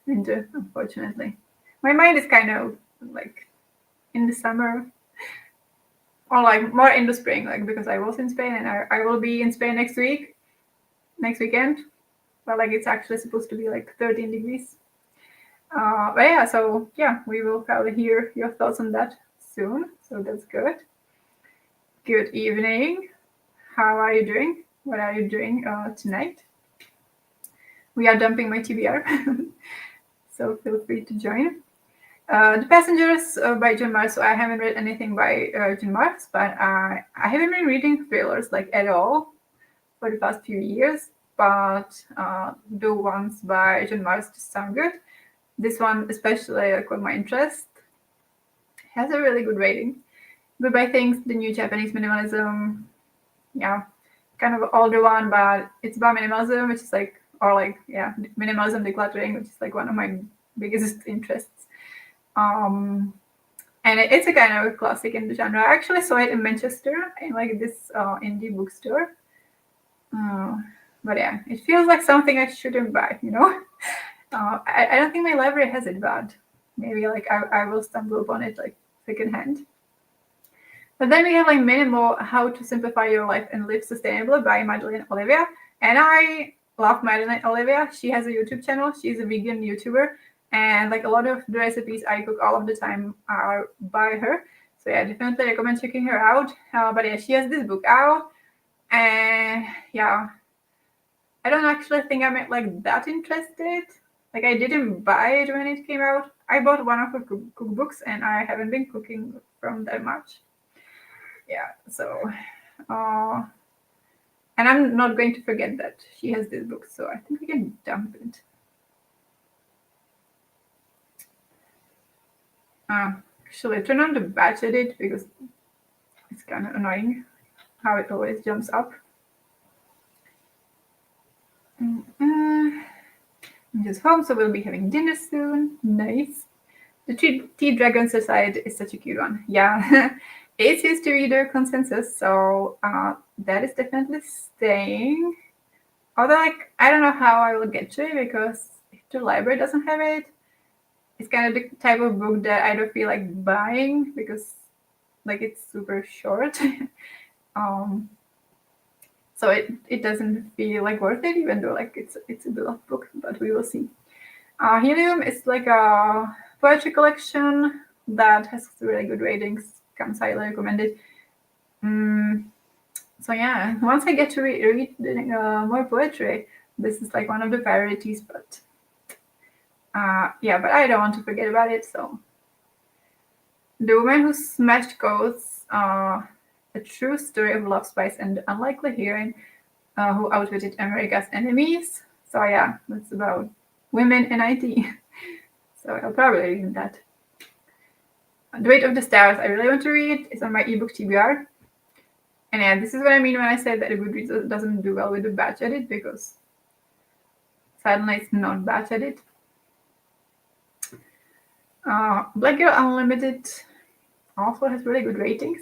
winter, unfortunately. My mind is kind of like in the summer, or like more in the spring, like because I was in Spain and I will be in Spain next weekend. But like it's actually supposed to be like 13 degrees. But yeah, so yeah, we will probably hear your thoughts on that soon. So that's good. Good evening. How are you doing? What are you doing tonight? We are dumping my TBR, so feel free to join. The Passengers by John Mars. So I haven't read anything by John Mars, but I haven't been reading thrillers like at all for the past few years. But the ones by John Mars just sound good. This one especially caught my interest. Has a really good rating. Goodbye Things, the new Japanese minimalism. Yeah, kind of older one, but it's about minimalism, which is like, or like, yeah, minimalism, decluttering, which is like one of my biggest interests. And it's a kind of a classic in the genre. I actually saw it in Manchester in like this indie bookstore. But yeah, it feels like something I shouldn't buy, you know? I don't think my library has it, but maybe like I will stumble upon it like secondhand. But then we have like Minimal, How to Simplify Your Life and Live Sustainably by Madeleine Olivia. And I love Madeleine Olivia. She has a YouTube channel. She's a vegan YouTuber. And like a lot of the recipes I cook all of the time are by her. So yeah, definitely recommend checking her out. But yeah, she has this book out. And yeah, I don't actually think I'm like that interested. Like I didn't buy it when it came out. I bought one of her cookbooks and I haven't been cooking from that much. Yeah, so and I'm not going to forget that she has this book, so I think we can dump it. Actually, turn on the batch edit because it's kind of annoying how it always jumps up. I'm just home, so we'll be having dinner soon. Nice. The Tea Dragon Society is such a cute one. Yeah, it seems to be the consensus, so that is definitely staying. Although, like, I don't know how I will get to it because if the library doesn't have it, it's kind of the type of book that I don't feel like buying because, like, it's super short. So it doesn't feel like worth it, even though like it's a beloved book. But we will see. Helium is like a poetry collection that has really good ratings. Comes highly recommended. So yeah, once I get to read more poetry, this is like one of the priorities. But yeah, but I don't want to forget about it. So The Woman Who Smashed Coats, a true story of love, spice, and the unlikely heroine who outwitted America's enemies. So yeah, that's about women in IT. So I'll probably read that. The Weight of the Stars, I really want to read. It's on my ebook TBR. And yeah, this is what I mean when I say that a Goodreads doesn't do well with the batch edit, because suddenly it's not batch edit. Black Girl Unlimited also has really good ratings.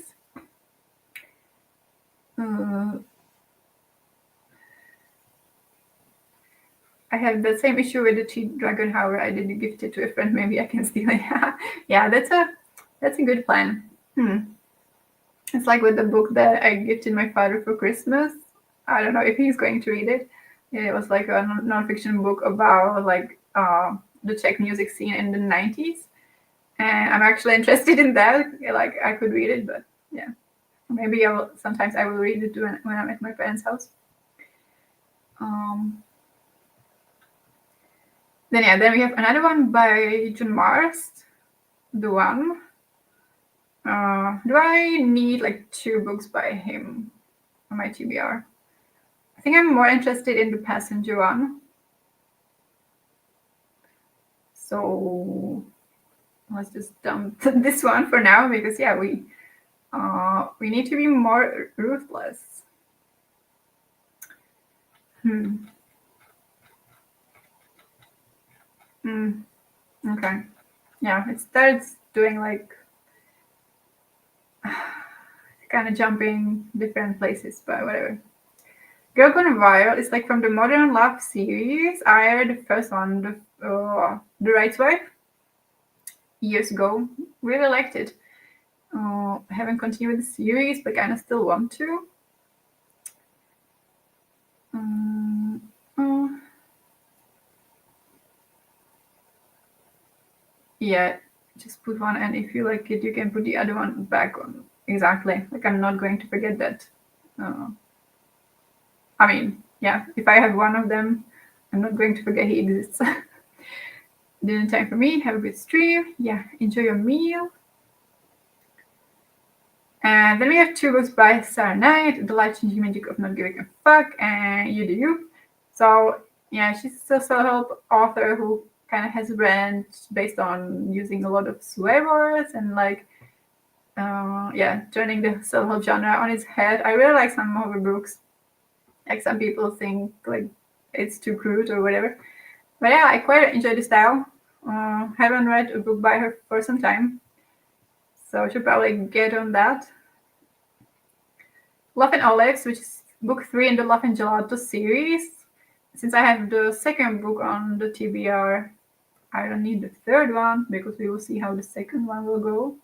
I have the same issue with the Tea Dragon. However, I did gift it to a friend. Maybe I can steal it. Yeah, that's a good plan. It's like with the book that I gifted my father for Christmas. I don't know if he's going to read it. It was like a non-fiction book about like the Czech music scene in the 90s. And I'm actually interested in that. Like I could read it, but yeah. Maybe sometimes I will read it when I'm at my parents' house. Then we have another one by John Marst, The One. Do I need like 2 books by him on my TBR? I think I'm more interested in The Passenger one. So let's just dump this one for now because yeah, we need to be more ruthless. Okay. Yeah, it starts doing like kind of jumping different places, but whatever. Girl Gone Viral is like from the Modern Love series. I read the first one, The Right Wife, years ago. Really liked it. I haven't continued the series, but kind of still want to. Yeah, just put one, and if you like it, you can put the other one back on. Exactly. Like I'm not going to forget that. I mean, yeah, if I have one of them, I'm not going to forget he exists. Dinner time for me. Have a good stream. Yeah, enjoy your meal. And then we have 2 books by Sarah Knight, The Life-Changing Magic of Not Giving a Fuck, and You Do You. So yeah, she's a self-help author who kind of has a brand based on using a lot of swear words and like turning the self-help genre on its head. I really like some of her books. Like some people think like it's too crude or whatever. But yeah, I quite enjoy the style. Haven't read a book by her for some time, so I should probably get on that. Love and Olives, which is book 3 in the Love and Gelato series. Since I have the second book on the TBR, I don't need the third one because we will see how the second one will go.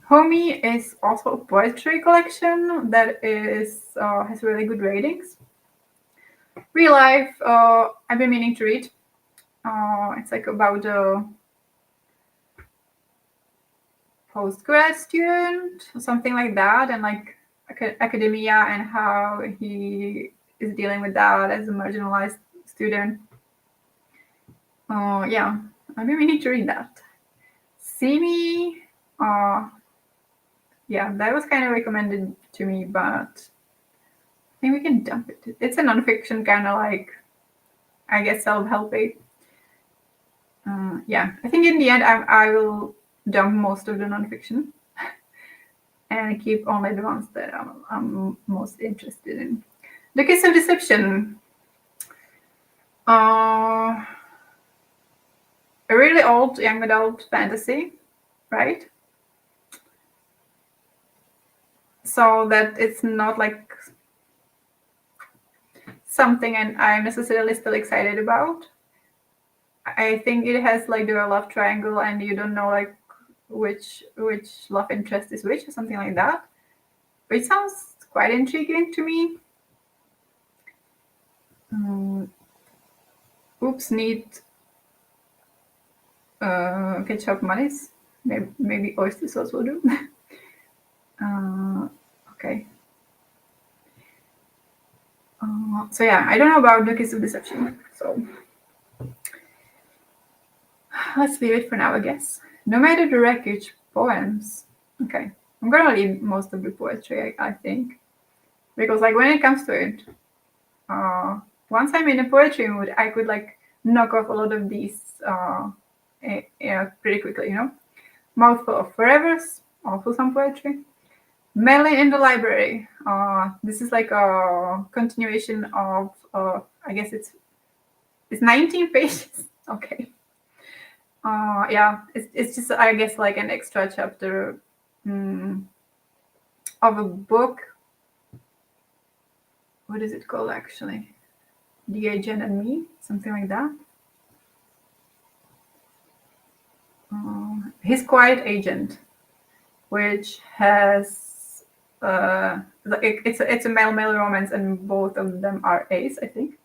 Homie is also a poetry collection that is has really good ratings. Real Life, I've been meaning to read. It's like about a postgrad student or something like that, and like academia and how he is dealing with that as a marginalized student. Yeah, I've been meaning to read that. See Me, yeah, that was kind of recommended to me, but I think we can dump it. It's a nonfiction kind of like, I guess, self-helpy. Yeah, I think in the end I will dump most of the nonfiction and keep only the ones that I'm most interested in. The Kiss of Deception. A really old young adult fantasy, right? So that it's not like something and I'm necessarily still excited about. I think it has like the love triangle and you don't know like which love interest is which or something like that. Which sounds quite intriguing to me. Oops, need ketchup mayonnaise. Maybe oyster sauce will do. Okay. So yeah, I don't know about the Kiss of Deception. So let's leave it for now, I guess. No Matter the Wreckage poems. Okay, I'm gonna leave most of the poetry, I think, because like when it comes to it, once I'm in a poetry mood, I could like knock off a lot of these pretty quickly, you know. Mouthful of Forevers, also some poetry. Melon in the Library. This is like a continuation of, I guess it's 19 pages. Okay. Yeah, it's just, I guess, like an extra chapter of a book. What is it called, actually? The Agent and Me? Something like that. His Quiet Agent, which has it's a male romance, and both of them are A's, I think.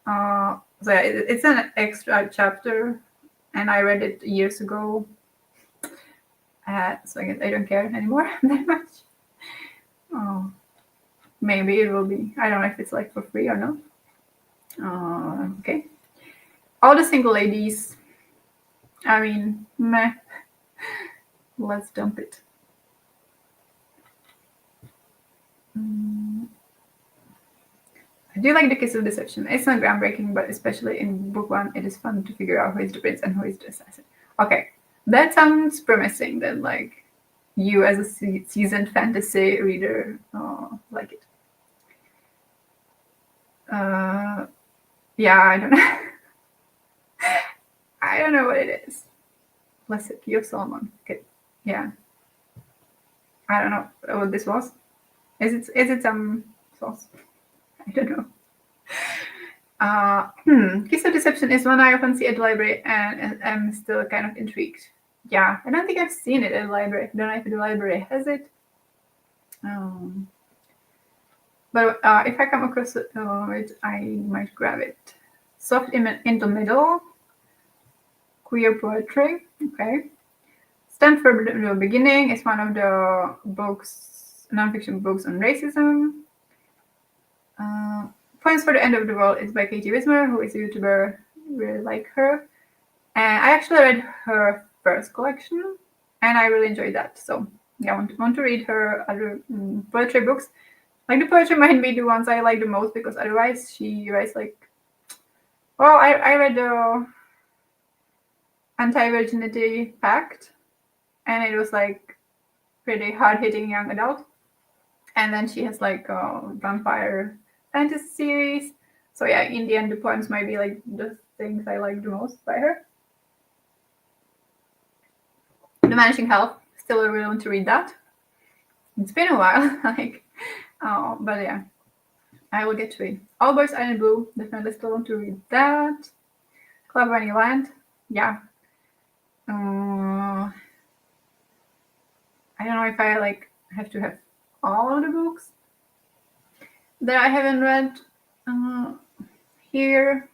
So yeah, it's an extra chapter, and I read it years ago. So I guess I don't care anymore that much. Maybe it will be. I don't know if it's like for free or not. Okay. All the Single Ladies. I mean, meh. Let's dump it. I do like The Kiss of Deception. It's not groundbreaking, but especially in book 1, it is fun to figure out who is the prince and who is the assassin. Okay, that sounds promising. Then, like, you as a seasoned fantasy reader like it. Yeah, I don't know. I don't know what it is. Blessed Key of Solomon. Okay, yeah. I don't know what this was. Is it some sauce? I don't know. Kiss of Deception is one I often see at the library, and I'm still kind of intrigued. Yeah, I don't think I've seen it at the library. I don't know if the library has it. But if I come across it, I might grab it. Soft in the Middle. Queer poetry. Okay. Stand for the Beginning is one of the books, nonfiction books on racism. Poems for the End of the World is by Katie Wismer, who is a YouTuber. Really like her. And I actually read her first collection, and I really enjoyed that. So yeah, I want to read her other poetry books. Like the poetry might be the ones I like the most, because otherwise she writes like Well, I read the Anti-Virginity Pact, and it was like pretty hard-hitting young adult. And then she has like a vampire fantasy series. So yeah, in the end, the poems might be like the things I like the most by her. The Managing Health, still really want to read that. It's been a while, like, but yeah, I will get to it. All Boys Are in Blue, definitely still want to read that. Club Bunny Land, yeah. I don't know if I like have to have all of the books that I haven't read here.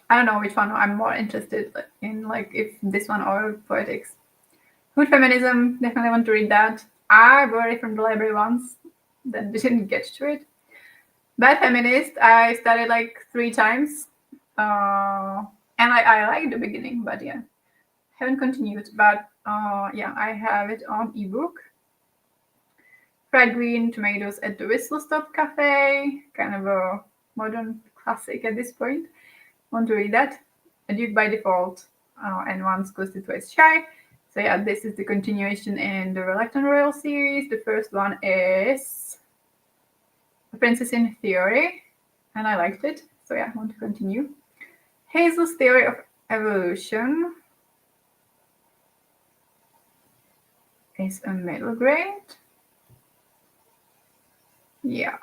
I don't know which one I'm more interested in, like if this one or Poetics. Good Feminism, definitely want to read that. I bought it from the library once, then didn't get to it. Bad Feminist, I started like 3 times. And I liked the beginning, but yeah, haven't continued. But yeah, I have it on ebook. Fried Green Tomatoes at the Whistle Stop Cafe, kind of a modern classic at this point. Want to read that? A Duke by Default, and Once Ghosted Twice Shy. So yeah, this is the continuation in the Reluctant Royal series. The first one is A Princess in Theory, and I liked it. So yeah, I want to continue. Hazel's Theory of Evolution is a middle grade. Yeah.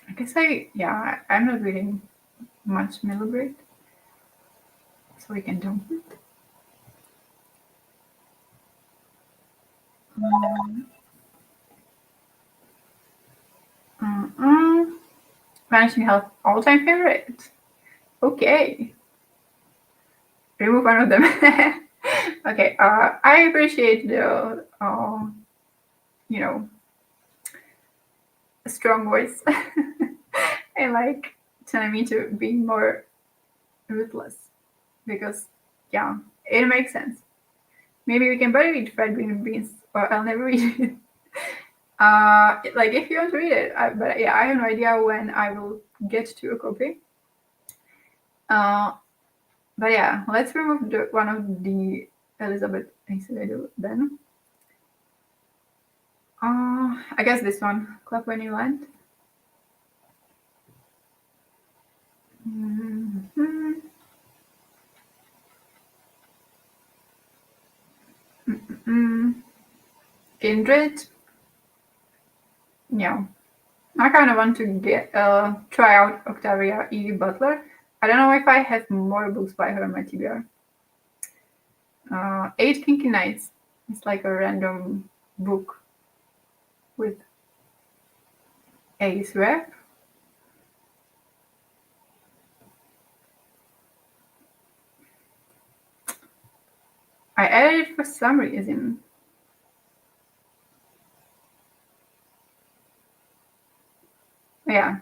I guess I'm not reading much middle grade, so we can dump it. Vanishing Health, all-time favorite. Okay. Remove one of them. Okay. I appreciate the, you know, a strong voice. I like telling me to be more ruthless because, yeah, it makes sense. Maybe we can both read Fried Green Beans, or I'll never read it. Like if you want to read it, but yeah, I have no idea when I will get to a copy. But yeah, let's remove one of the Elizabeth Acevedo then. I guess this one, Club When You Land. Kindred. Yeah. I kind of want to try out Octavia E. Butler. I don't know if I have more books by her in my TBR. 8 Kinky Nights. It's like a random book with Ace rep. I added it for some reason. Yeah.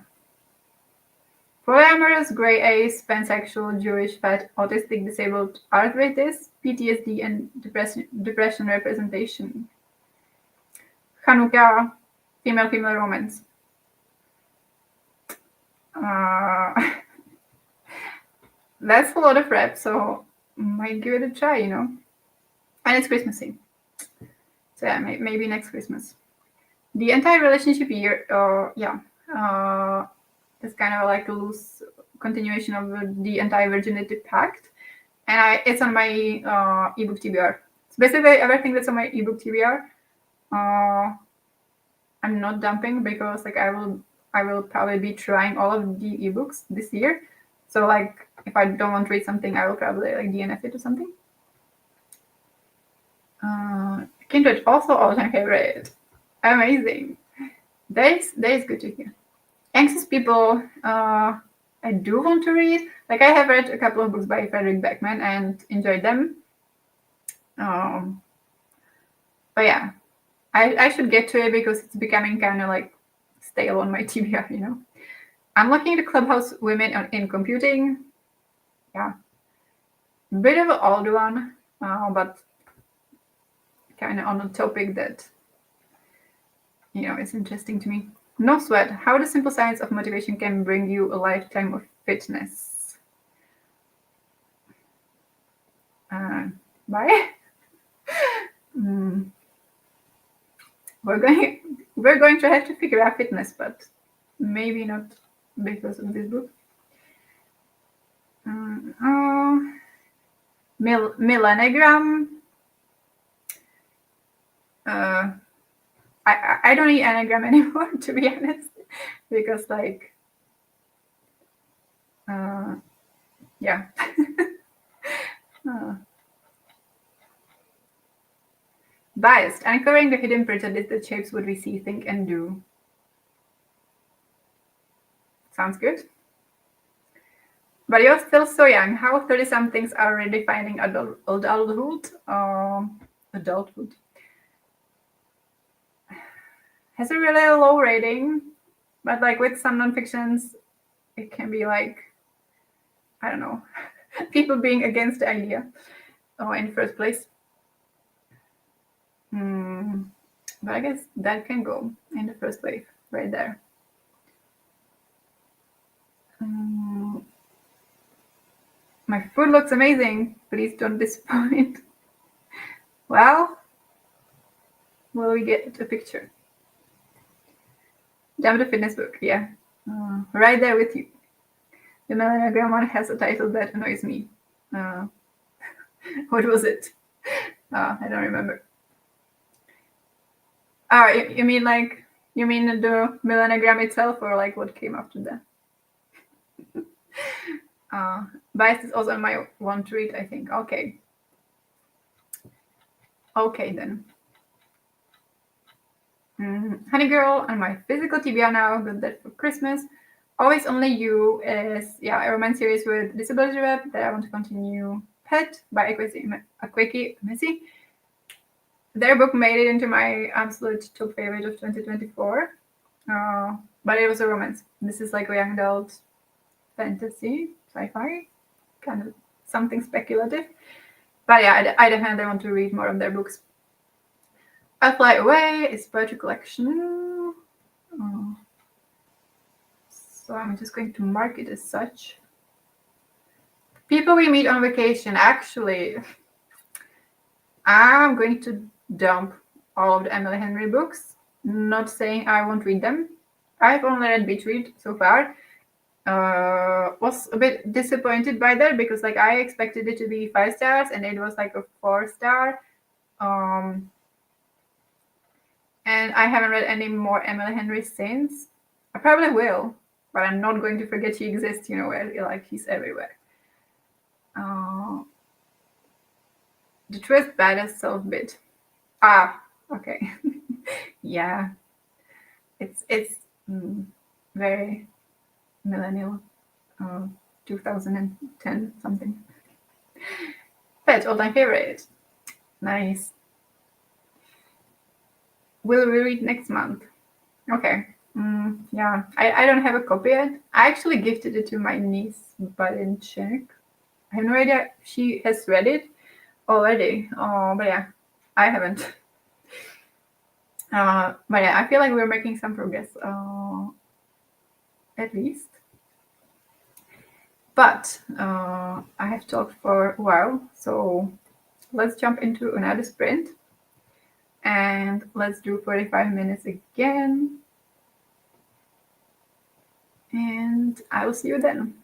Polyamorous, gray ace, pansexual, Jewish, fat, autistic, disabled, arthritis, PTSD, and depression representation. Hanukkah, female romance. That's a lot of rap, so might give it a try, you know. And it's Christmassy. So yeah, maybe next Christmas. The Anti-Relationship Year, it's kind of like a loose continuation of the Anti-Virginity Pact. And it's on my ebook TBR. So basically everything that's on my ebook TBR, I'm not dumping because like I will probably be trying all of the ebooks this year. So like if I don't want to read something, I will probably like DNF it or something. Kindred, also all-time favorite. Amazing. That is good to hear. Anxious People, I do want to read. Like I have read a couple of books by Frederick Beckman and enjoyed them. But yeah, I should get to it because it's becoming kind of like stale on my TBR, you know. I'm looking at the Clubhouse Women in Computing. Yeah. Bit of an old one, but kind of on a topic that, is interesting to me. No Sweat, how the simple science of motivation can bring you a lifetime of fitness. Bye. We're going to have to figure out fitness, but maybe not because of this book. Millennigram. I don't need Enneagram anymore, to be honest, because yeah. Biased, uncovering the hidden prejudice that shapes what we see, think, and do. Sounds good. But you're still so young. How 30-somethings are redefining adulthood? Adulthood has a really low rating, but with some nonfictions, it can be I don't know, people being against the idea in the first place. But I guess that can go in the first wave right there. My food looks amazing. Please don't disappoint. Well, will we get a picture? Jump the fitness book, yeah. Right there with you. The Millennium one has a title that annoys me. What was it? I don't remember. Oh, you mean the Millennium itself, or what came after that? Bias is also my one to read, I think. Okay. Okay then. Honey Girl and My Physical TBR Now, got that for Christmas. Always Only You is a romance series with disability rep that I want to continue. Pet by Akweki Messi. Their book made it into my absolute top favorite of 2024. But it was a romance. This is a young adult fantasy, sci-fi, kind of something speculative. But yeah, I definitely want to read more of their books. I Fly Away is poetry collection. So I'm just going to mark it as such. People We Meet on Vacation. Actually, I'm going to dump all of the Emily Henry books. Not saying I won't read them. I've only read Beach Read so far. Was a bit disappointed by that because I expected it to be 5 stars and it was a 4-star. And I haven't read any more Emily Henry since. I probably will, but I'm not going to forget she exists, where she's everywhere. The Truth Badass Self-Bit. Okay. Yeah. It's very millennial, 2010 something. Pet, all-time favorite. Nice. Will we read next month? Okay. Yeah, I don't have a copy yet. I actually gifted it to my niece, but I didn't check. I have no idea if she has read it already. But yeah, I haven't. But yeah, I feel like we're making some progress, at least. But I have talked for a while, so let's jump into another sprint. And let's do 45 minutes again. And I will see you then.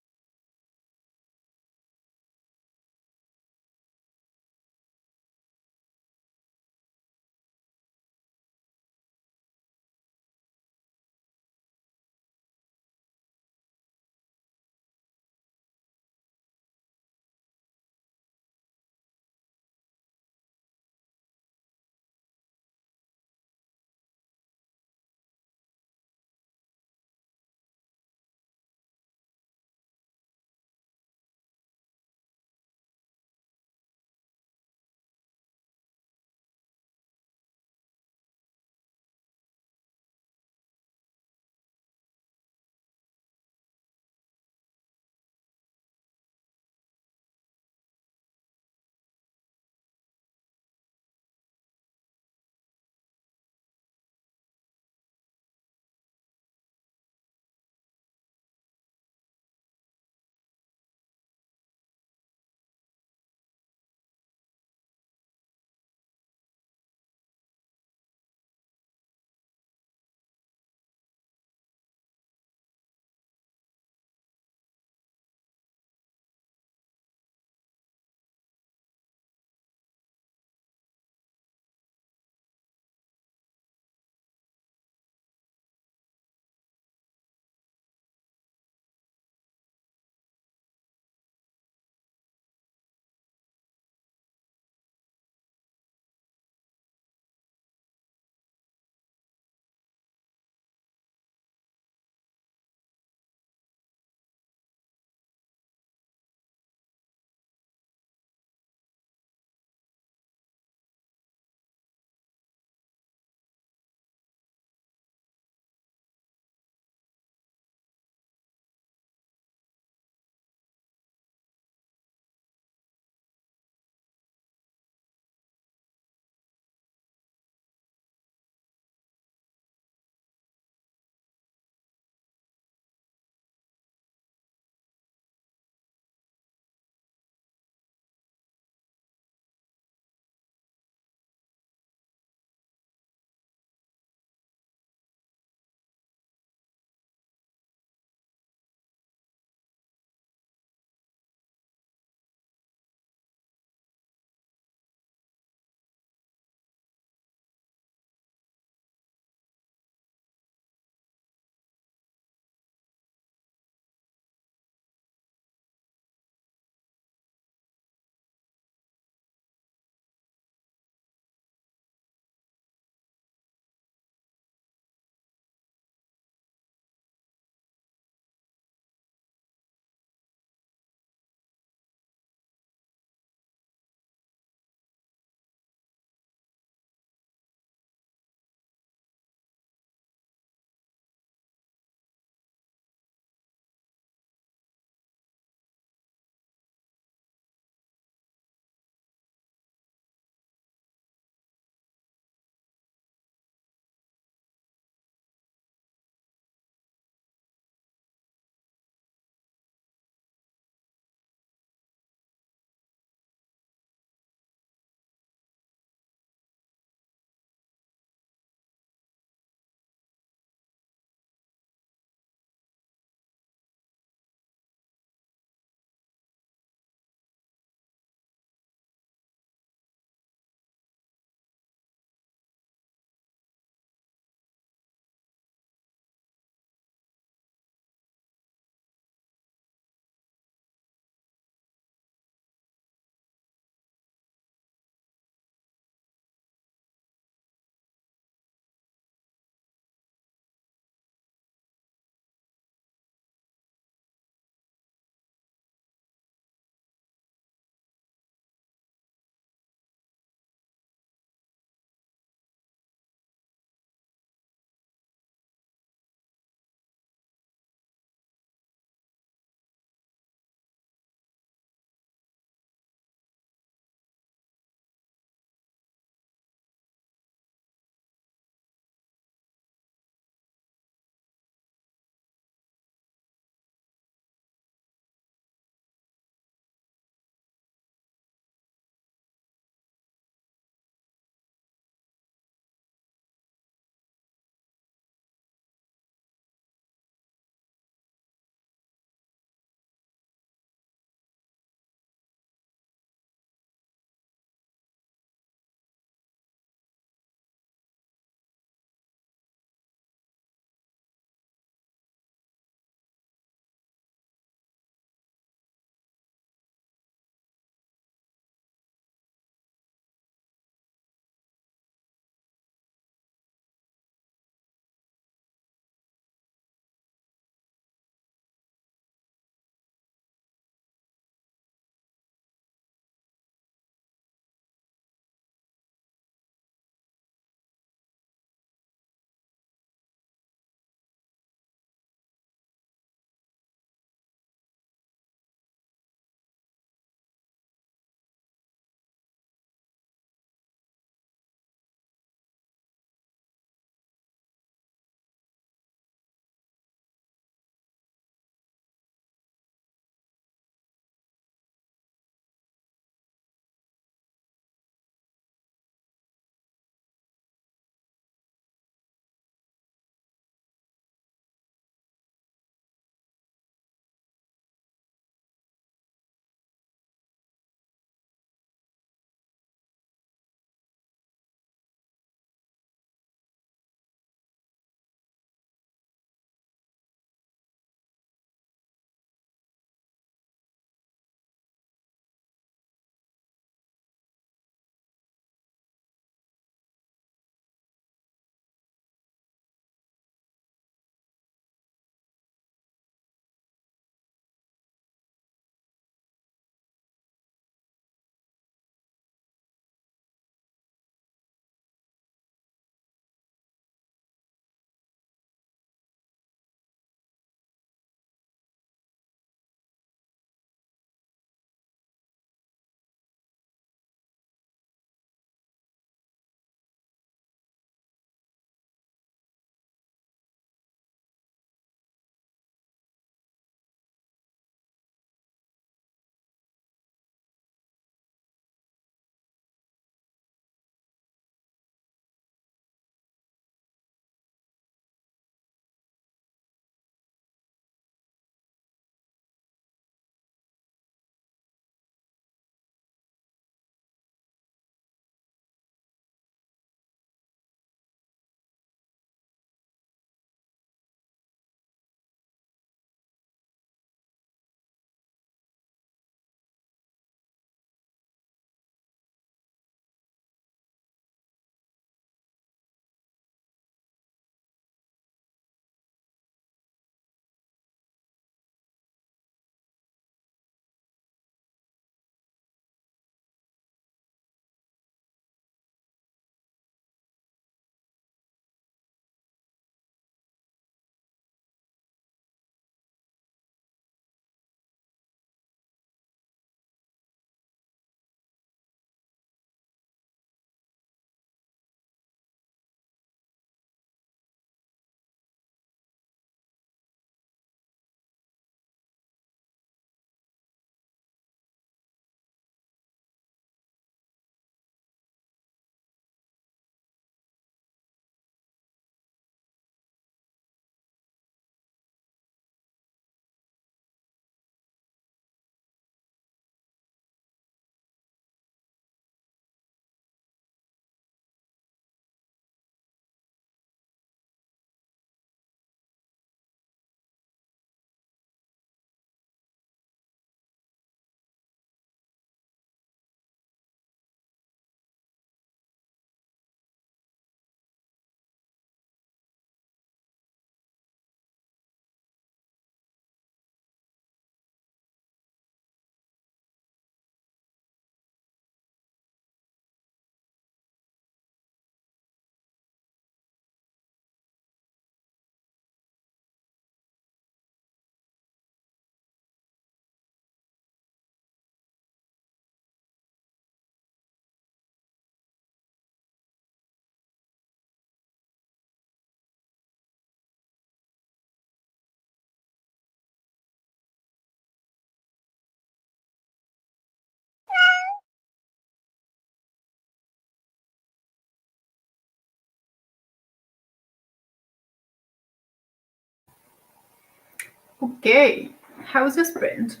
Okay, how's your sprint?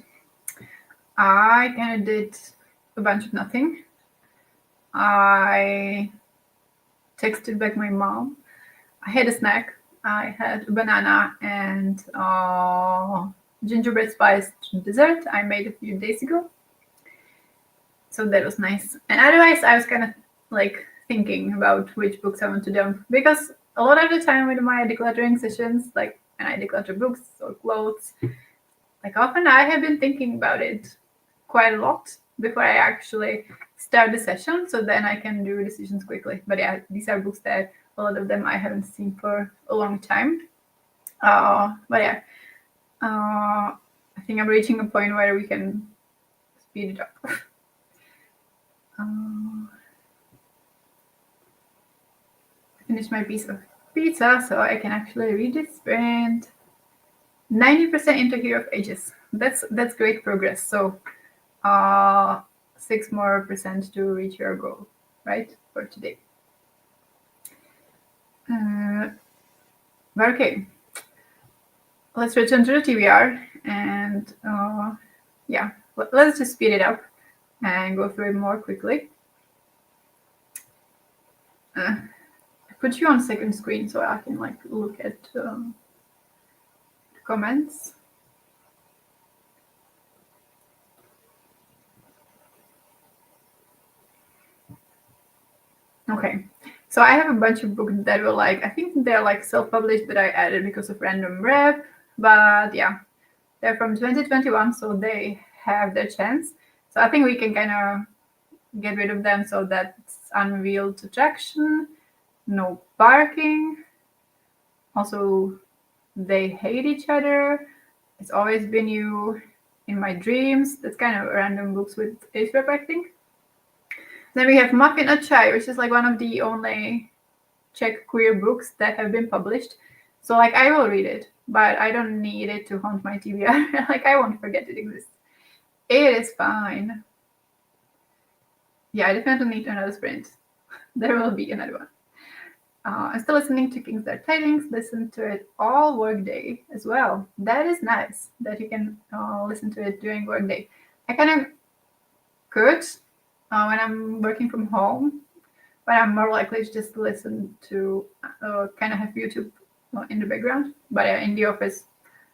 I kind of did a bunch of nothing. I texted back my mom. I had a snack. I had a banana and gingerbread spiced dessert I made a few days ago. So that was nice. And otherwise, I was kind of like thinking about which books I want to dump, because a lot of the time with my decluttering sessions, like when I declutter books or clothes, like often I have been thinking about it quite a lot before I actually start the session, so then I can do decisions quickly. But yeah, these are books that a lot of them I haven't seen for a long time. But yeah, I think I'm reaching a point where we can speed it up. Finish my piece of pizza so I can actually read this sprint. 90% into Hero of Ages. That's great progress. So 6% more to reach your goal, right, for today. But okay, let's return to the TBR and yeah, let's just speed it up and go through it more quickly. I put you on second screen so I can like look at the comments. Okay, so I have a bunch of books that were like, I think they're like self-published that I added because of random rep, but yeah, they're from 2021, so they have their chance. So I think we can kind of get rid of them. So that's Unveiled Attraction, No Barking. Also, They Hate Each Other, It's Always Been You, In My Dreams. That's kind of random books with age rep, I think. Then we have Muffin a Chai, which is like one of the only Czech queer books that have been published. So like I will read it, but I don't need it to haunt my TBR. Like I won't forget it exists. It is fine. Yeah, I definitely need another sprint. There will be another one. I'm still listening to King's Dark Tidings. Listen to it all workday as well. That is nice that you can listen to it during workday. I kind of could when I'm working from home, but I'm more likely to just listen to kind of have YouTube in the background. But in the office,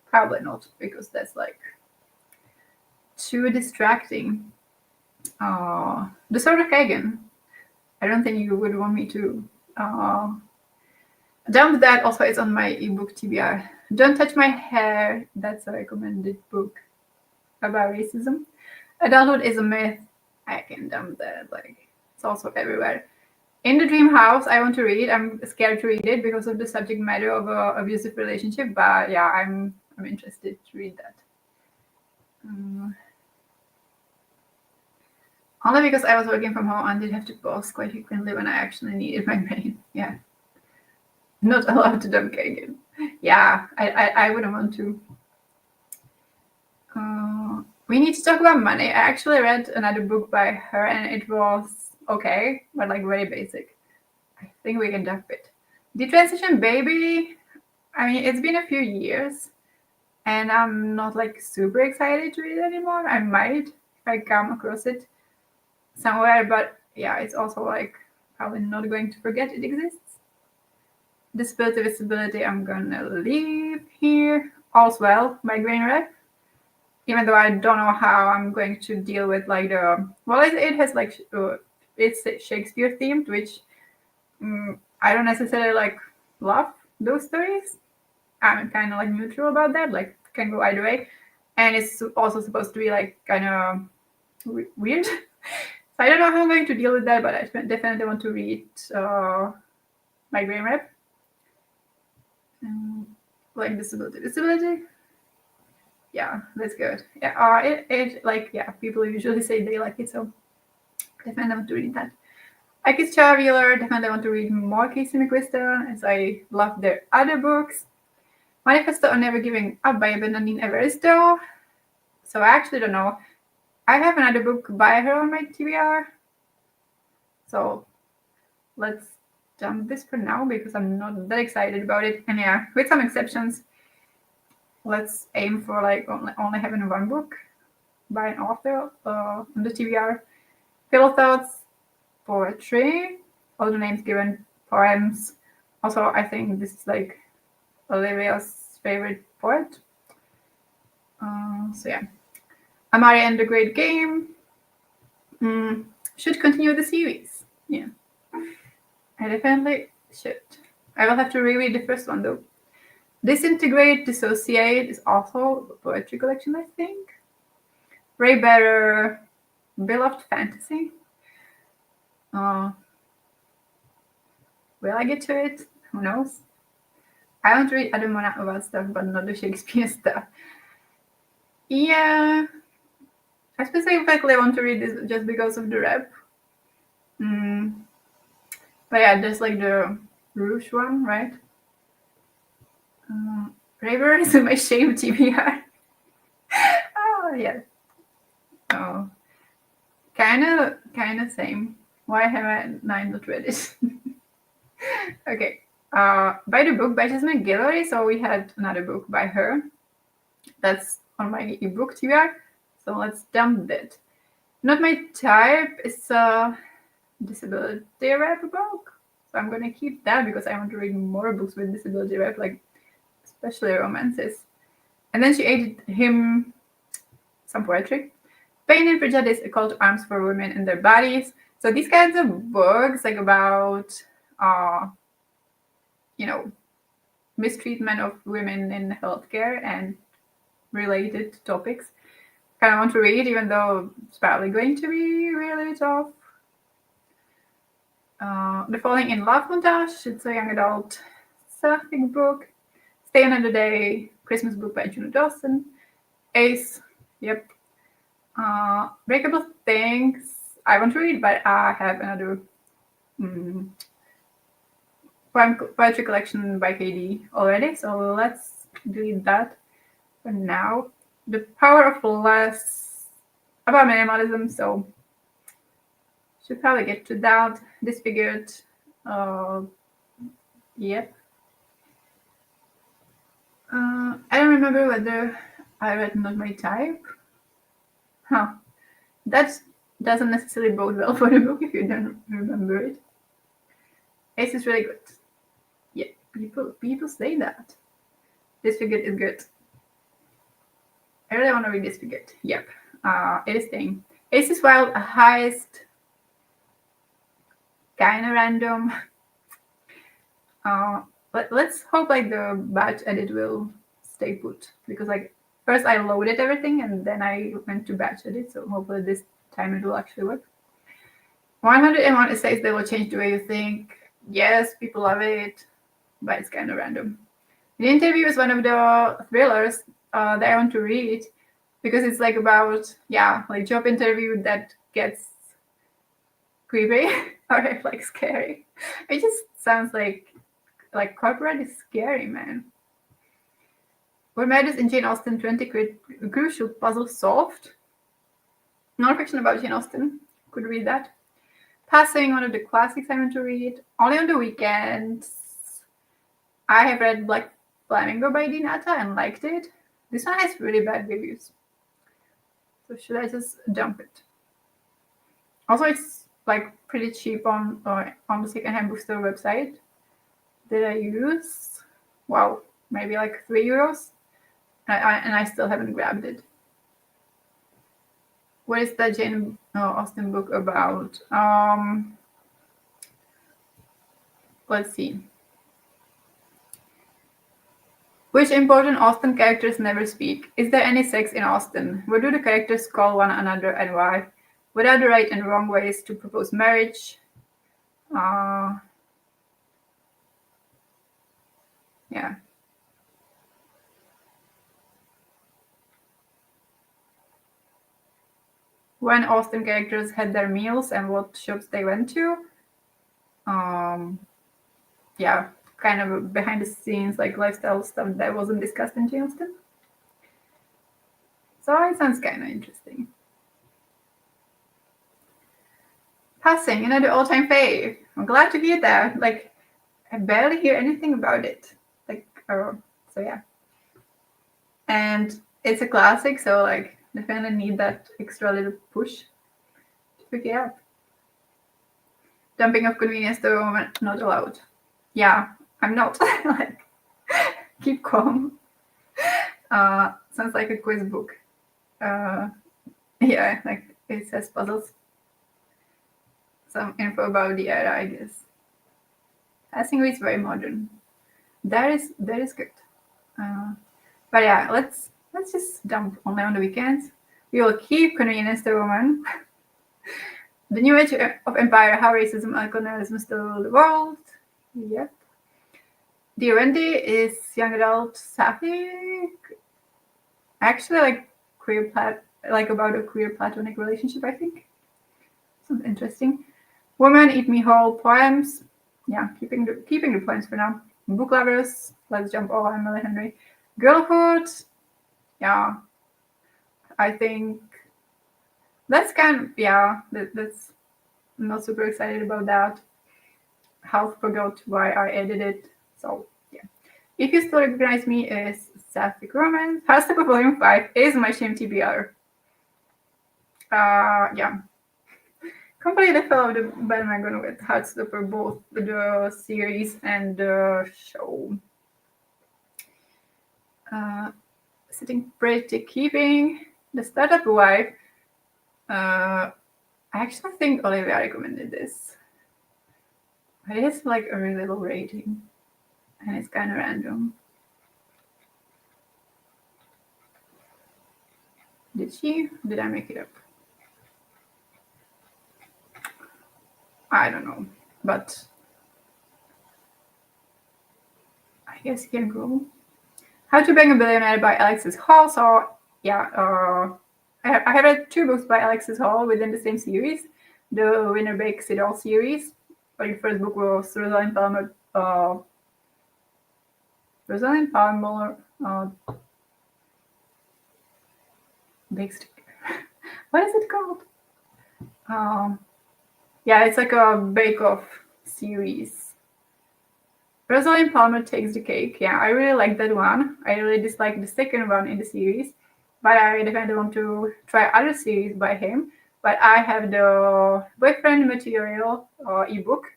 probably not, because that's like too distracting. The Sword of Kagan. I don't think you would want me to dump that. Also, it's on my ebook TBR. Don't Touch My Hair. That's a recommended book about racism. Adulthood is a Myth. I can dump that. Like it's also everywhere. In the Dream House, I want to read. I'm scared to read it because of the subject matter of a abusive relationship. But yeah, I'm interested to read that. Only because I was working from home and did have to pause quite frequently when I actually needed my brain. Yeah. Not allowed to dump Kagan. Yeah, I wouldn't want to. We need to talk about money. I actually read another book by her and it was okay, but like very basic. I think we can dump it. The Transition Baby, I mean, it's been a few years and I'm not like super excited to read it anymore. I might if I come across it somewhere, but yeah, it's also like probably not going to forget it exists. Disability Visibility, I'm gonna leave here. All's Well, Migraine Rep. Even though I don't know how I'm going to deal with like the, well, it has like, it's Shakespeare themed, which I don't necessarily like love those stories. I'm kind of like neutral about that, like can go either way. And it's also supposed to be like kind of weird. So I don't know how I'm going to deal with that, but I definitely want to read Migraine Rep. Like Disability. Yeah, that's good. Yeah, it like, yeah, people usually say they like it, so definitely want to read that. I Kiss Charviller, definitely want to read more Casey McQuiston, as I love their other books. Manifesto on Never Giving Up by Bernardine Evaristo. So I actually don't know. I have another book by her on my TBR. So let's dump this for now because I'm not that excited about it. And yeah, with some exceptions, let's aim for like only having one book by an author on the TBR. Pillow thoughts, poetry, all the names given, poems. Also, I think this is like Olivia's favorite poet. So yeah, Amari and the Great Game. Should continue the series. Yeah, I definitely should. I will have to reread the first one though. Disintegrate, Dissociate is also a poetry collection, I think. Ray Better, Beloved Fantasy. Will I get to it? Who knows? I want to read other Mona stuff, but not the Shakespeare stuff. Yeah, I specifically want to read this just because of the rep. But yeah, there's like the Rouge one, right? Raver is in my shame TBR. Oh yeah. Oh, kind of same. Why have I not read it? Okay. By the book by Jasmine Guillory. So we had another book by her. That's on my ebook TBR. So let's dump that. Not my type. It's a disability rap book. So I'm gonna keep that because I want to read more books with disability rap, like especially romances. And then she aided him some poetry. Pain and Prejudice, A Call to Arms for Women and Their Bodies. So these kinds of books, like about, mistreatment of women in healthcare and related topics, kind of want to read, even though it's probably going to be really tough. The Falling in Love Montage, it's a young adult sapphic book. Stay Another Day, Christmas book by Juno Dawson. Ace, yep. Breakable Things, I want to read, but I have another poetry collection by KD already, so let's delete that for now. The Power of Less, about minimalism, so should probably get to that. Disfigured, yep. I don't remember whether I read Not My Type. Huh. That doesn't necessarily bode well for the book if you don't remember it. Ace is really good. Yeah, people say that. Disfigured is good. I really want to read Disfigured. Yep. It is staying. Ace is Wild, a heist. Kinda random. But let's hope like the batch edit will stay put, because like first I loaded everything and then I went to batch edit, so hopefully this time it will actually work. 101 essays that will change the way you think. Yes, people love it, but it's kind of random. The Interview is one of the thrillers that I want to read, because it's like about, like job interview that gets creepy or like scary. It just sounds like corporate is scary, man. What matters in Jane Austen 20 crucial puzzles solved. Non-fiction about Jane Austen. Could read that. Passing, one of the classics I want to read. Only on the Weekends. I have read Black Flamingo by Dinata and liked it. This one has really bad reviews. So should I just dump it? Also, it's like pretty cheap on the secondhand bookstore website that I use. Wow, maybe like €3. And I still haven't grabbed it. What is the Jane Austen book about? Let's see. Which important Austen characters never speak? Is there any sex in Austen? What do the characters call one another and why? What are the right and wrong ways to propose marriage? Yeah. When Austen characters had their meals and what shops they went to. Yeah, kind of behind the scenes, like lifestyle stuff that wasn't discussed in Jane Austen. So it sounds kind of interesting. Passing, another all-time fave. I'm glad to hear that. Like, I barely hear anything about it. Like, so yeah. And it's a classic, so like definitely need that extra little push to pick it up. Dumping of convenience store woman not allowed. Yeah, I'm not. Like, keep calm. Sounds like a quiz book. Yeah, like it says puzzles. Some info about the era, I guess. Passing is very modern. That is good. But yeah, let's just dump only on the weekends. We will keep convenience the woman. The new age of empire, how racism and colonialism still rule the world. Yep. Dear Wendy is young adult sapphic. Actually, like about a queer platonic relationship, I think. Sounds interesting. Woman Eat Me Whole poems. Yeah, keeping the poems for now. Book lovers. Let's jump all on Emily Henry. Girlhood. Yeah, I think that's that's I'm not super excited about that. Half forgot why I added it. So yeah. If you still recognize me as Sapphic Romance, Heartstopper Volume 5 is my shame TBR. Yeah. Completely fell off the bandwagon with Heartstopper, both the series and the show. Sitting Pretty, keeping the startup wife. I actually think Olivia recommended this. But it is like a really low rating. And it's kind of random. Did she? Did I make it up? I don't know. But I guess you can go. How to Bang a Billionaire by Alexis Hall. So yeah, I have read 2 books by Alexis Hall within the same series. The Winner Bakes It All series. The first book was Rosalind Palmer. Bakes. What is it called? Yeah, it's like a bake-off series. Rosalind Palmer Takes the Cake. Yeah, I really like that one. I really dislike the second one in the series, but I definitely want to try other series by him. But I have the Boyfriend Material ebook,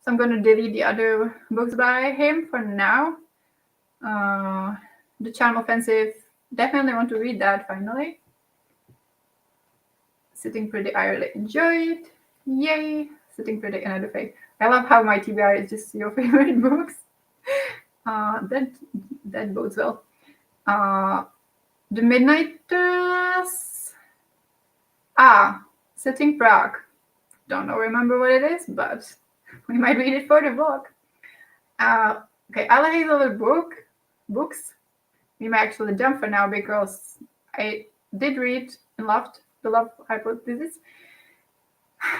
so I'm going to delete the other books by him for now. The Charm Offensive, definitely want to read that finally. Sitting Pretty, I really enjoyed. Yay! Sitting Pretty, another fake. I love how my TBR is just your favorite books. That bodes well. The Midnighters. Sitting Prague. Don't know, remember what it is, but we might read it for the vlog. Okay, Ella Hazelwood books. We might actually jump for now because I did read and loved The Love Hypothesis.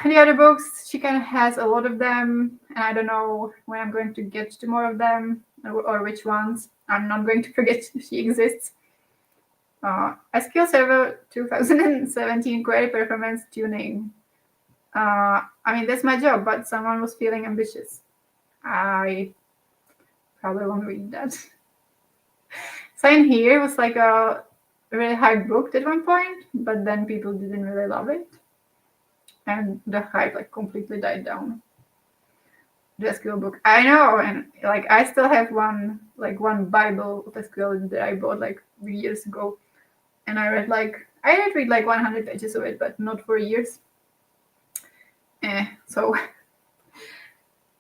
The other books, she kind of has a lot of them, and I don't know when I'm going to get to more of them or which ones. I'm not going to forget she exists. SKILLSHARE 2017 Query Performance Tuning. I mean, that's my job, but someone was feeling ambitious. I probably won't read that. Sign Here was like a really hyped book at one point, but then people didn't really love it. And the hype like completely died down. The SQL book. I know, and like I still have one Bible of SQL that I bought like years ago. And I did read like 100 pages of it, but not for years. So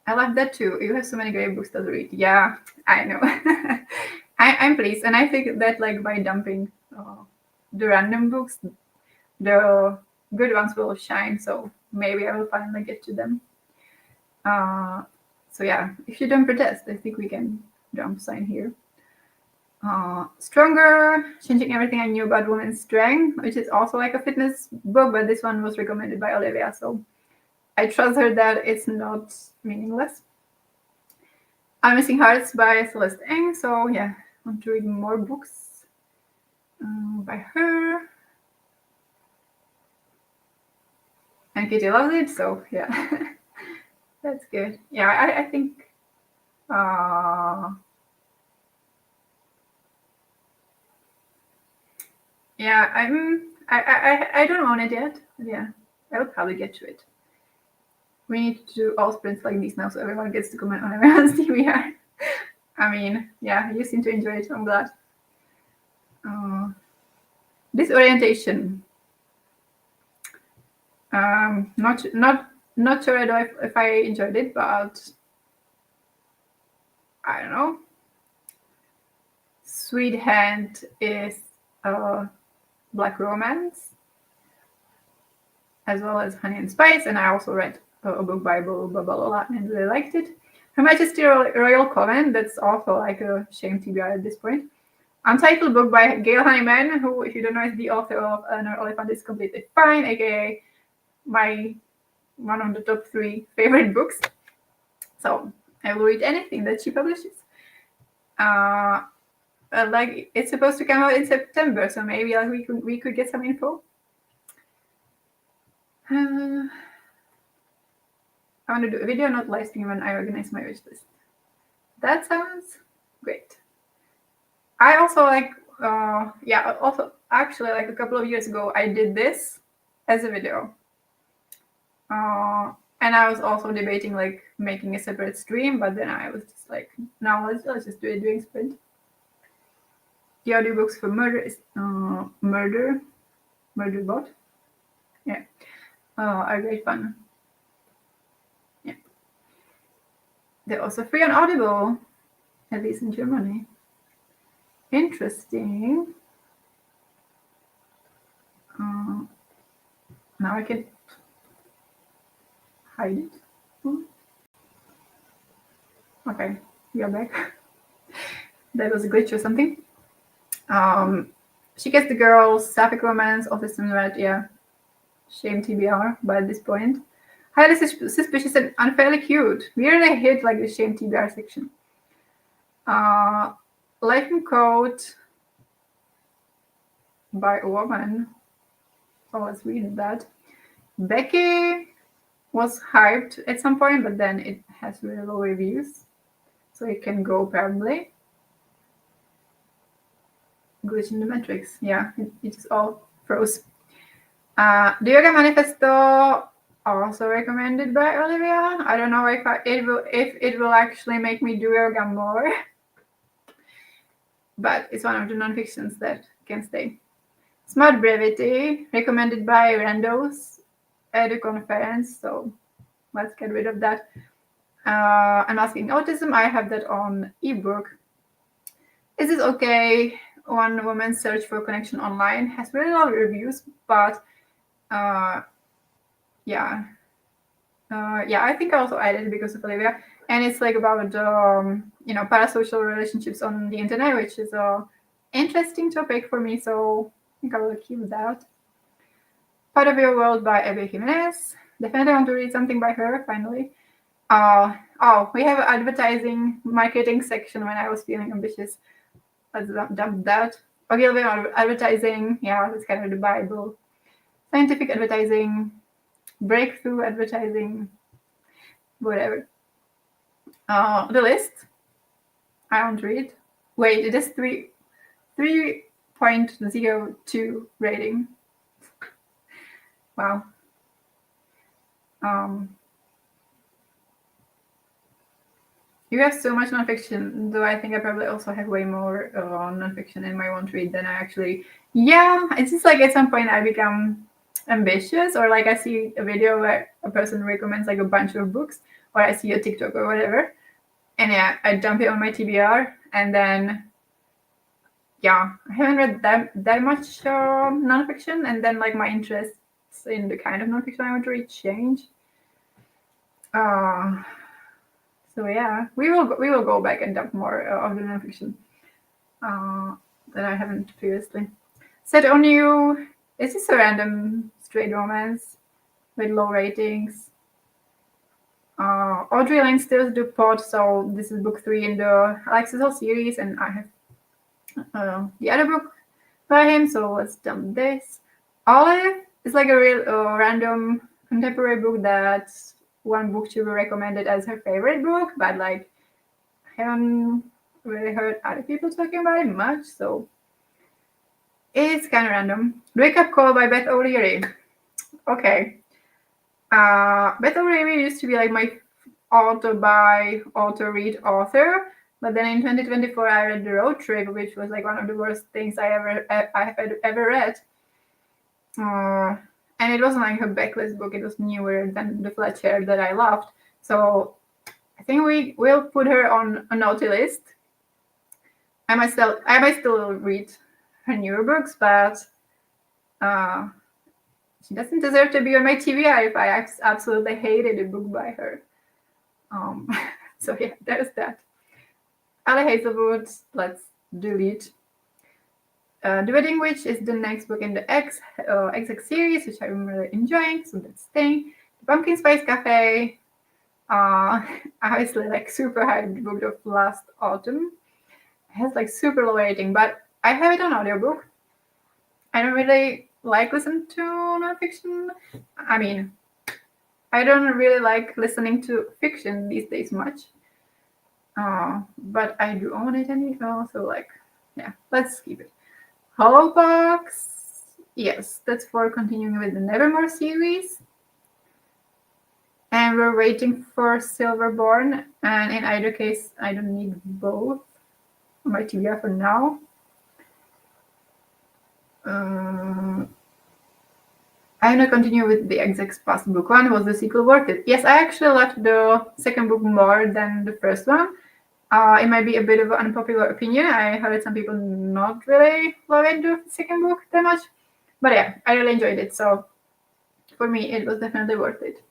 I love that too. You have so many great books to read. Yeah, I know. I'm pleased, and I think that like by dumping the random books, the good ones will shine. So maybe I will finally get to them. So yeah, if you don't protest, I think we can dump Sign Here. Stronger, Changing Everything I Knew About Women's Strength, which is also like a fitness book, but this one was recommended by Olivia, so I trust her that it's not meaningless. I'm Missing Hearts by Celeste Ng, so yeah, I want to read more books by her. And Kitty loves it, so yeah, that's good. Yeah, I think Yeah, I don't own it yet. But yeah, I will probably get to it. We need to do all sprints like these now, so everyone gets to comment on everyone's TBR. I mean, yeah, you seem to enjoy it. I'm glad. Disorientation. Not sure if I enjoyed it, but I don't know. Sweet Hand is a black romance, as well as Honey and Spice, and I also read a book by Babalola and really liked it. Her Majesty Royal Coven, that's also like a shame TBR at this point. Untitled book by Gail Honeyman, who, if you don't know, is the author of An Elephant is Completely Fine, aka one of the top 3 favorite books. So I will read anything that she publishes. Like it's supposed to come out in September, so maybe like we could get some info. I want to do a video, not live stream, when I organize my wish list. That sounds great. I also like, also actually like a couple of years ago, I did this as a video. And I was also debating like making a separate stream, but then I was just like, no, let's just do it during sprint. The audiobooks for Murder is Murder Bot. Yeah, are great fun. Yeah, they're also free on Audible, at least in Germany. Interesting. Now I can hide it. Okay, we are back. That was a glitch or something. She Gets the Girls, Sapphic Romance, Autism Red, yeah. Shame TBR by this point. Highly suspicious and unfairly cute. We really hit like the shame TBR section. Life in Code by a woman. So let's read that. Becky was hyped at some point, but then it has really low reviews. So it can go probably. Glitch in the Matrix. Yeah, it just all froze. The Yoga Manifesto, also recommended by Olivia. I don't know if it will actually make me do yoga more, but it's one of the non-fictions that can stay. Smart Brevity, recommended by Randos at a conference, so let's get rid of that. Unmasking Autism, I have that on ebook. Is This Okay? One Woman's Search for Connection Online has really low reviews, but yeah, I think I also added it because of Olivia, and it's like about parasocial relationships on the internet, which is a interesting topic for me. So I think I will keep that. Part of Your World by Abby Jimenez. Definitely want to read something by her finally. We have an advertising marketing section when I was feeling ambitious. Let's dump that. Ogilvy advertising, yeah, that's kind of the Bible. Scientific advertising, breakthrough advertising, whatever. The list. I won't read. Wait, it is 3.02 rating. Wow. You have so much nonfiction, though I think I probably also have way more nonfiction in my won't read than I actually. Yeah, it's just like at some point I become ambitious, or like I see a video where a person recommends like a bunch of books, or I see a TikTok or whatever, and yeah, I dump it on my TBR, and then I haven't read that much nonfiction, and then like my interests in the kind of nonfiction I want to read change. So yeah, we will go back and dump more of the nonfiction that I haven't previously. Set on You. Is this a random straight romance with low ratings? Audrey Langstill's Do Pod. So this is book 3 in the Alexis Hill series, and I have the other book by him. So let's dump this. Olive is like a real random contemporary book that one booktuber recommended as her favorite book, but like I haven't really heard other people talking about it much. So It's kind of random. Wake Up Call by Beth O'Leary. Okay. Beth O'Leary used to be like my auto-read author, but then in 2024 I read The Road Trip, which was like one of the worst things I have ever read. And it wasn't like her backlist book; it was newer than the Fletcher that I loved. So I think we will put her on a naughty list. I might still read her newer books, but she doesn't deserve to be on my TBR if I absolutely hated a book by her. So yeah, there's that. Ali Hazelwood, let's delete. The Wedding Witch is the next book in the XX series, which I'm really enjoying, so that's staying. The Pumpkin Spice Cafe, obviously like super hyped book of last autumn. It has like super low rating, but I have it on audiobook. I don't really like listening to nonfiction. I mean, I don't really like listening to fiction these days much. But I do own it anyway, so like, yeah, let's keep it. Hollowbox, yes, that's for continuing with the Nevermore series. And we're waiting for Silverborn, and in either case, I don't need both on my TBR for now. I'm gonna continue with the XX past book one. Was the sequel worth it? Yes, I actually liked the second book more than the first one. It might be a bit of an unpopular opinion. I heard some people not really loving the second book that much. But yeah, I really enjoyed it. So for me, it was definitely worth it.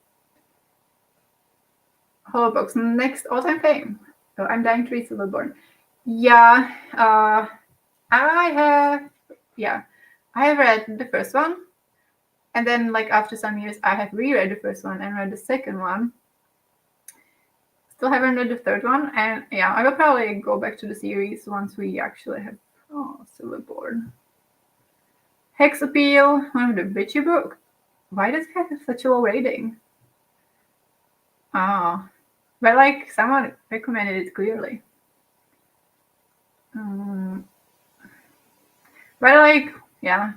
Hollowbox, next all-time fame. So I'm dying to read Silverborn. Yeah, I have read the first one. And then like after some years, I have reread the first one and read the second one. Still haven't read the third one, and yeah, I will probably go back to the series once we actually have Silverborn. Hex Appeal, one of the bitchy book. Why does it have such a low rating? But like someone recommended it clearly. But like, yeah,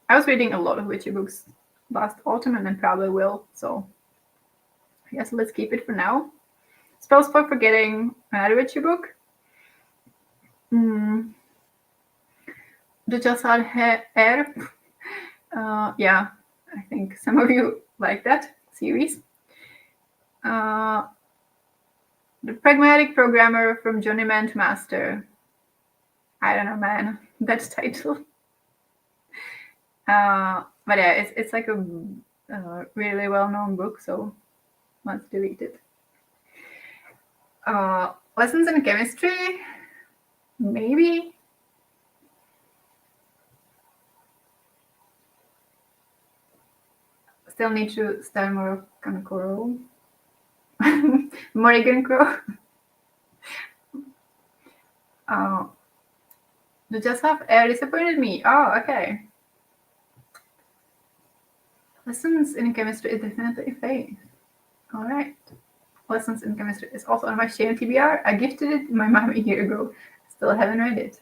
I was reading a lot of witchy books last autumn, and then probably will. So I guess let's keep it for now. Spells for Forgetting, another witchy book. The Jalsad Air. Yeah, I think some of you like that series. The Pragmatic Programmer from Journeyman to Master. I don't know, man, that title. But yeah, it's like a really well-known book, so let's delete it. Lessons in Chemistry, maybe. Still need to start more of Kanekoro. Morrigan Crow. The Just Have Air disappointed me. Oh, okay. Lessons in Chemistry is definitely a fave. All right. Lessons in Chemistry is also on my Shame TBR. I gifted it to my mom a year ago. Still haven't read it.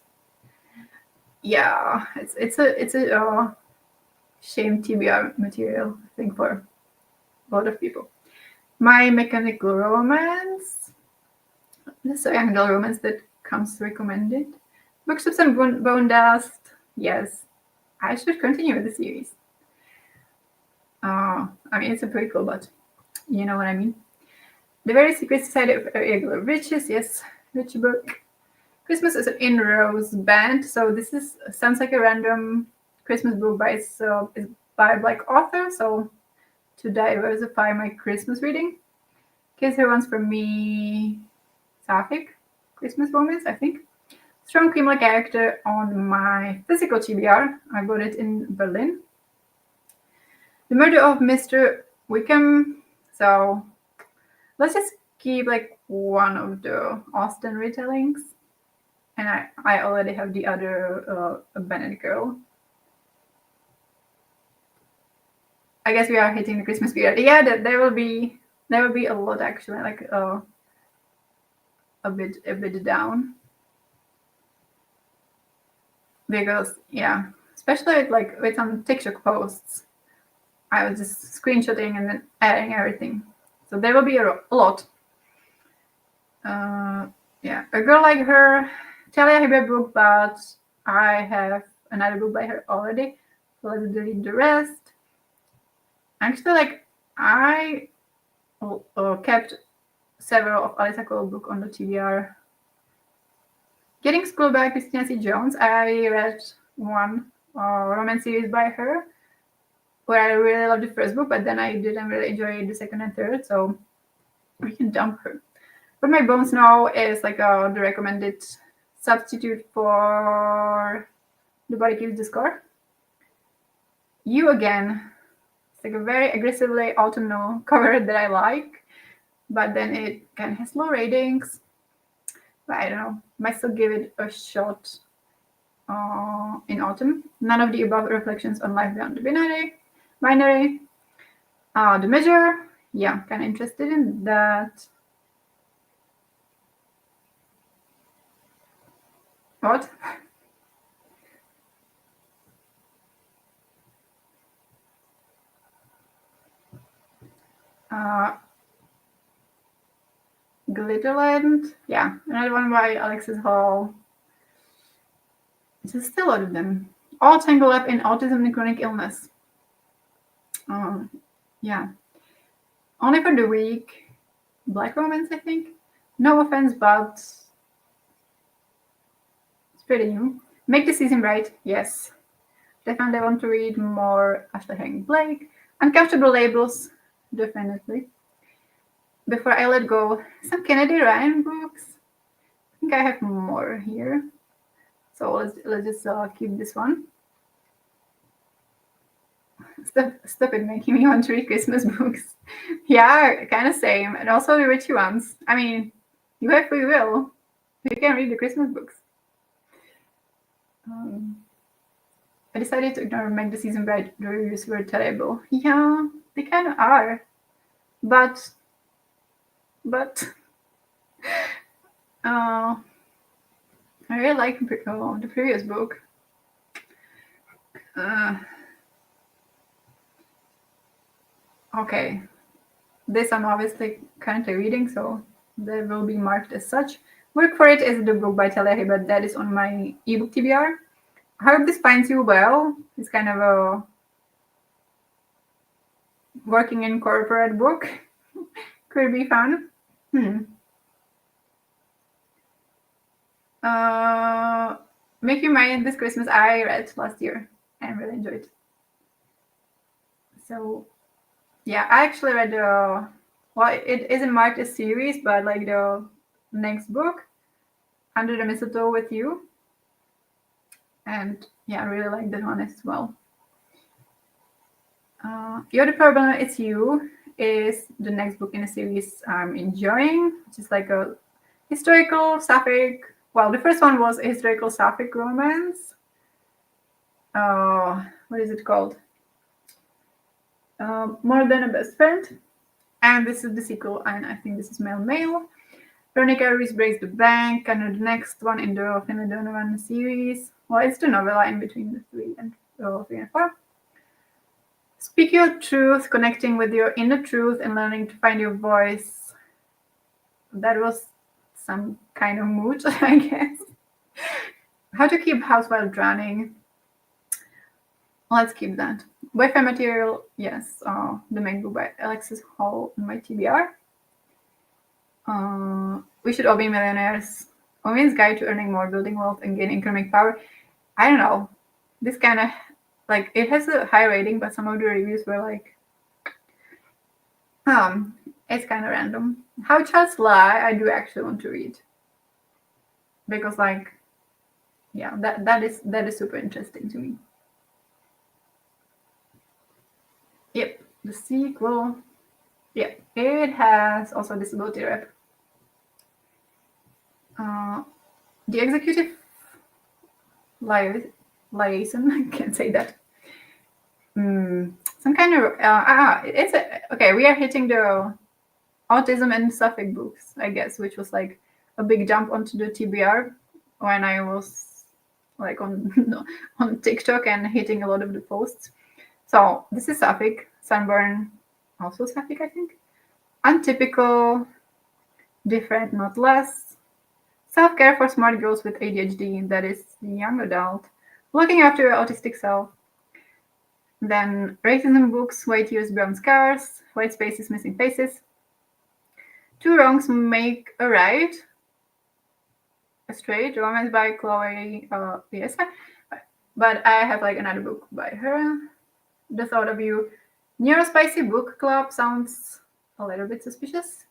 Yeah, it's a Shame TBR material, I think, for a lot of people. My Mechanical Romance. This is a young adult romance that comes recommended. Bookshops and Bone Dust. Yes, I should continue with the series. I mean, it's a prequel, but you know what I mean. The Very Secret Society of Irregular Witches. Yes, witchy book. Christmas is in Rose Band. So this sounds like a random Christmas book by a Black author. So to diversify my Christmas reading. Kiss Her Once from Me, Sapphic Christmas romance, I think. Strong female character on my physical TBR. I bought it in Berlin. The Murder of Mr. Wickham. So let's just keep like one of the Austen retellings. And I already have the other Bennett Girl. I guess we are hitting the Christmas period. Yeah, there will be a lot actually, like a bit down. because yeah, especially like with some TikTok posts, I was just screenshotting and then adding everything. So there will be a lot. Yeah, A Girl Like Her, Talia Hibbert book, but I have another book by her already. So let's delete the rest. Actually, like I kept several of Alyssa Cole book on the TBR. Getting School by Christina C. Jones. I read one romance series by her where I really loved the first book, but then I didn't really enjoy the second and third, so I can dump her. But My Bones Now is like the recommended substitute for The Body Keeps the Score. You Again. It's like a very aggressively autumnal cover that I like, but then it kind of has low ratings. But I don't know. Might still give it a shot in autumn. None of the Above Reflections on Life Beyond the Binary. The Measure. Yeah, kind of interested in that. What? Glitterland. Yeah, another one by Alexis Hall. There's still a lot of them. All tangled up in autism and chronic illness. Yeah. Only for the Week. Black Romance, I think. No offense, but it's pretty new. Make the Season Bright. Yes. Definitely want to read more Ashley Herring Blake. Uncomfortable Labels. Definitely. Before I Let Go. Some Kennedy Ryan books. I think I have more here. So let's just keep this one. Stop it making me want to read Christmas books. Yeah, kind of same. And also the Richie ones. I mean, you have free will. You can read the Christmas books. I decided to ignore Make the Season Bright. The reviews were terrible. Yeah, they kind of are. But I really like the previous book. Okay, this I'm obviously currently reading, so that will be marked as such. Work for It is the book by Talia Hibbert that is on my ebook TBR. I hope this finds you well. It's kind of a working in corporate book. Could be fun. Make You Mine This Christmas I read last year and really enjoyed it. So yeah, I actually read it isn't marked as series, but like the next book, Under the Mistletoe with You. And yeah, I really like that one as well. You're the Problem, It's You is the next book in a series I'm enjoying, which is like a historical sapphic. Well, the first one was a historical sapphic romance. What is it called? More Than a Best Friend. And this is the sequel, and I think this is Male. Veronica Reese Breaks the Bank, and the next one in the Finley Donovan series. Well, it's the novella in between the 3 and 4. Speak Your Truth, connecting with your inner truth and learning to find your voice. That was some kind of mood, I guess. How to Keep House While Drowning. Let's keep that. Wi-Fi Material, yes. The main book by Alexis Hall on my TBR. We Should All Be Millionaires. A Women's Guide to Earning More, Building Wealth, and Gaining Economic Power. I don't know. This kind of, like, it has a high rating, but some of the reviews were like, it's kind of random. How Charts Lie, I do actually want to read. Because, like, yeah, that is super interesting to me. Yep, the sequel. Yep, it has also disability rep. The Executive Liaison, I can't say that. Some kind of okay. We are hitting the autism and sapphic books, I guess, which was like a big jump onto the TBR when I was like on on TikTok and hitting a lot of the posts. So this is sapphic, sunburn, also sapphic, I think. Untypical, different, not less. Self-care for smart girls with ADHD, that is young adult. Looking after your autistic self. Then racism books, white years, brown scars, white spaces, missing faces. Two wrongs make a right. A straight romance by Chloe. Yes, but I have like another book by her. The Thought of You. Neurospicy book club sounds a little bit suspicious.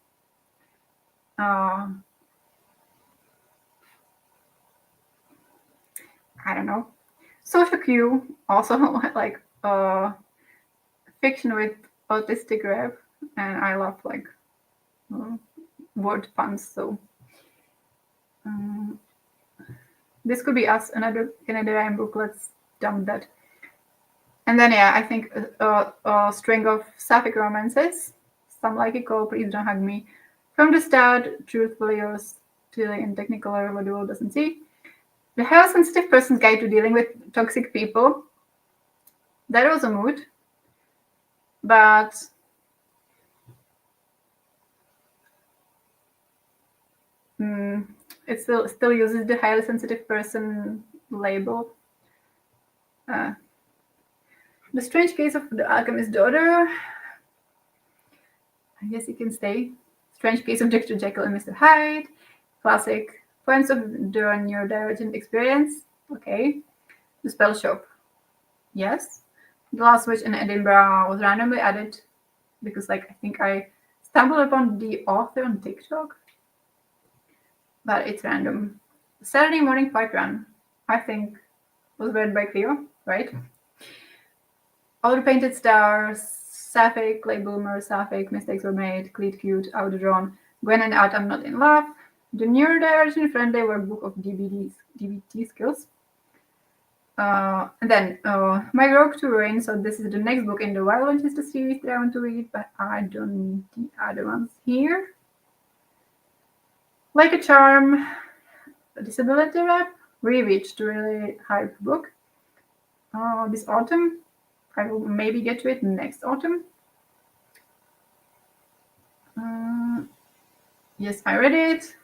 I don't know. Social Q, also like fiction with autistic rap, and I love like word puns. So this could be us, another Canadian book. Let's dump that. And then yeah, I think a string of sapphic romances. Some like it called Please Don't Hug Me. From the start, truthfully yours, clearly in Technicolor, what the world doesn't see. The Highly Sensitive Person's Guide to Dealing with Toxic People. That was a mood. But it still uses the highly sensitive person label. The Strange Case of the Alchemist's Daughter. I guess you can stay. Strange Case of Dr. Jekyll and Mr. Hyde. Classic. Poems of the Neurodivergent Experience. Okay. The Spell Shop. Yes. The Last Witch in Edinburgh was randomly added because, like, I think I stumbled upon the author on TikTok. But it's random. Saturday Morning Fight Run, I think, was read by Cleo, right? All the Painted Stars, Sapphic, Late Bloomer, Sapphic, Mistakes Were Made, Cleat Cute, Outdrawn, Gwen and Out, I'm Not in Love, the Neurodivergent Friendly Workbook of DBT Skills. And then My Rogue to Ruin, so this is the next book in the Violent History series that I want to read, but I don't need the other ones here. Like a Charm, Disability Rap, Rereached, really hype book. This autumn, I will maybe get to it next autumn. Yes, I read it.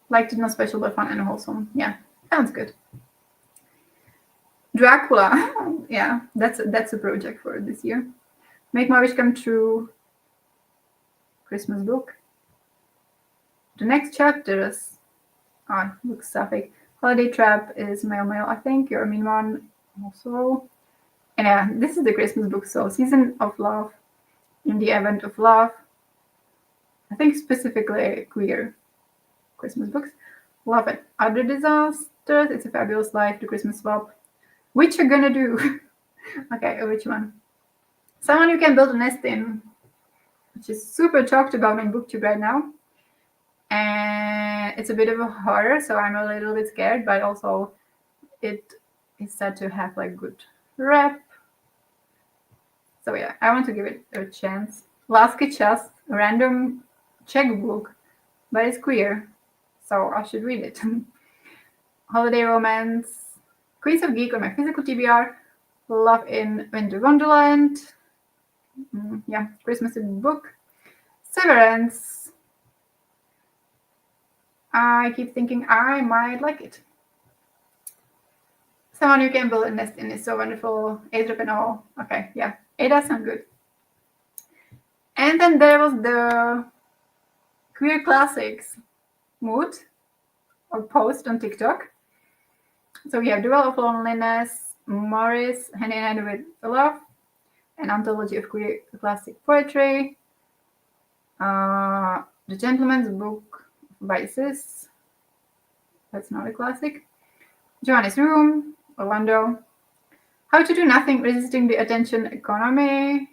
Liked it, not special, but fun and wholesome. Yeah, sounds good. Dracula, yeah, that's a project for this year. Make My Wish Come True, Christmas book. The next chapters, looks sapphic. Holiday Trap is Mail, I think. You're a Mean One, also. And yeah, this is the Christmas book, so Season of Love, In the Event of Love. I think specifically queer Christmas books. Love and Other Disasters, It's a Fabulous Life, The Christmas Swap. Which you're gonna do? Okay, which one? Someone You Can Build a Nest In, which is super talked about on BookTube right now. And it's a bit of a horror, so I'm a little bit scared, but also it is said to have like good rep. So yeah, I want to give it a chance. Lasky Chest, a random Czech book, but it's queer, so I should read it. Holiday Romance, Queens of Geek on my physical TBR, Love in Winter Wonderland, yeah, Christmas book, Severance. I keep thinking I might like it. Someone You Can Build a Nest In is so wonderful. A-Drop and all. Okay, yeah, it does sound good. And then there was the Queer Classics mood or post on TikTok. So we have Duel of Loneliness, Morris, Hand in Hand with Love, an anthology of queer classic poetry, The Gentleman's Book of Vices, that's not a classic, Joanne's Room, Orlando, How to Do Nothing, Resisting the Attention Economy,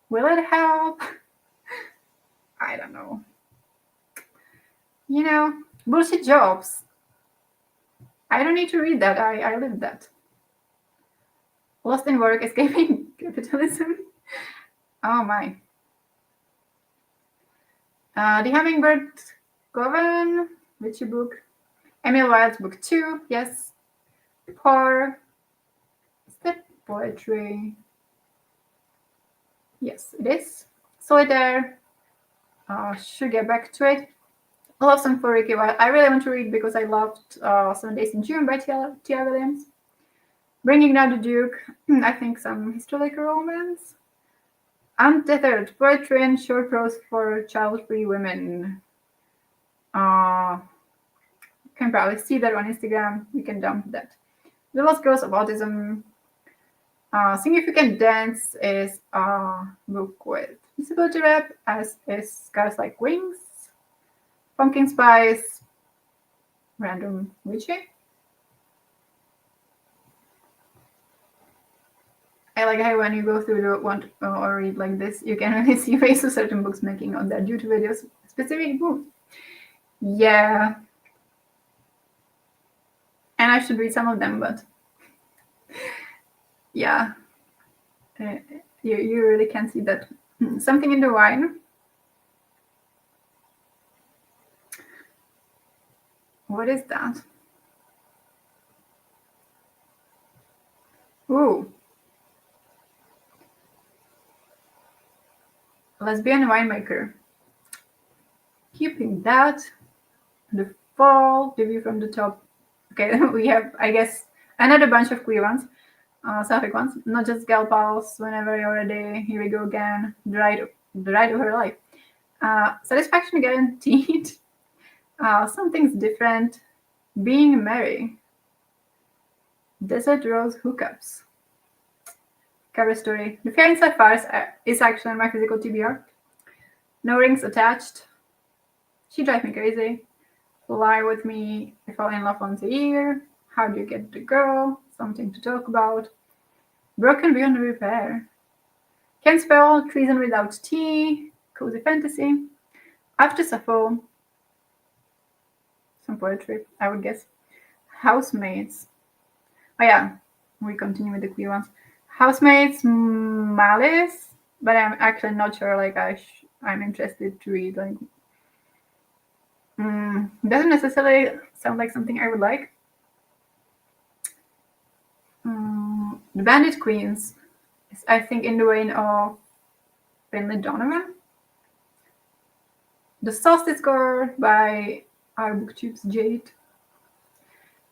Will It Help? I don't know. You know, Bullshit Jobs. I don't need to read that. I lived that. Lost in Work, Escaping Capitalism. Oh my. The Hummingbird Coven, Witchy book. Emil Wilde's book 2, yes. Pour. Is that poetry? Yes, it is. Solitaire. Should get back to it. I love some Ricky. I really want to read because I loved 7 Days in June by T.I. Williams. Bringing Down the Duke. I think some historical romance. Untethered poetry and short prose for child-free women. You can probably see that on Instagram. You can dump that. The Lost Girls of Autism. Significant Dance is a book with disability rap, as is Scars Like Wings. Pumpkin Spice. Random witchy. I like how when you go through the one or read like this, you can really see faces of certain books making on their YouTube videos. Specific book. Yeah. And I should read some of them, but yeah. You really can see that. Something in the Wine. What is that? Ooh. Lesbian Winemaker. Keeping that. The Fall. The View from the Top. Okay, we have, I guess, another bunch of queer ones. Sapphic ones. Not just gal pals. Whenever you're ready. Here we go again. The ride of her life. Satisfaction Guaranteed. Something's Different. Being Merry. Desert Rose Hookups. Cover story. The Fear Inside Farce is actually my physical TBR. No Rings Attached. She Drives Me Crazy. Lie With Me. I Fall in Love Once a Year. How Do You Get the Girl? Something to Talk About. Broken Beyond Repair. Can't Spell. Treason Without Tea. Cozy Fantasy. After Sappho. Some poetry, I would guess. Housemates. Oh yeah, we continue with the queer ones. Housemates, Malice, but I'm actually not sure. Like I'm interested to read. Like, doesn't necessarily sound like something I would like. The Bandit Queens is, I think, in the vein of Finley Donovan. The Solstice Score by our booktube's Jade.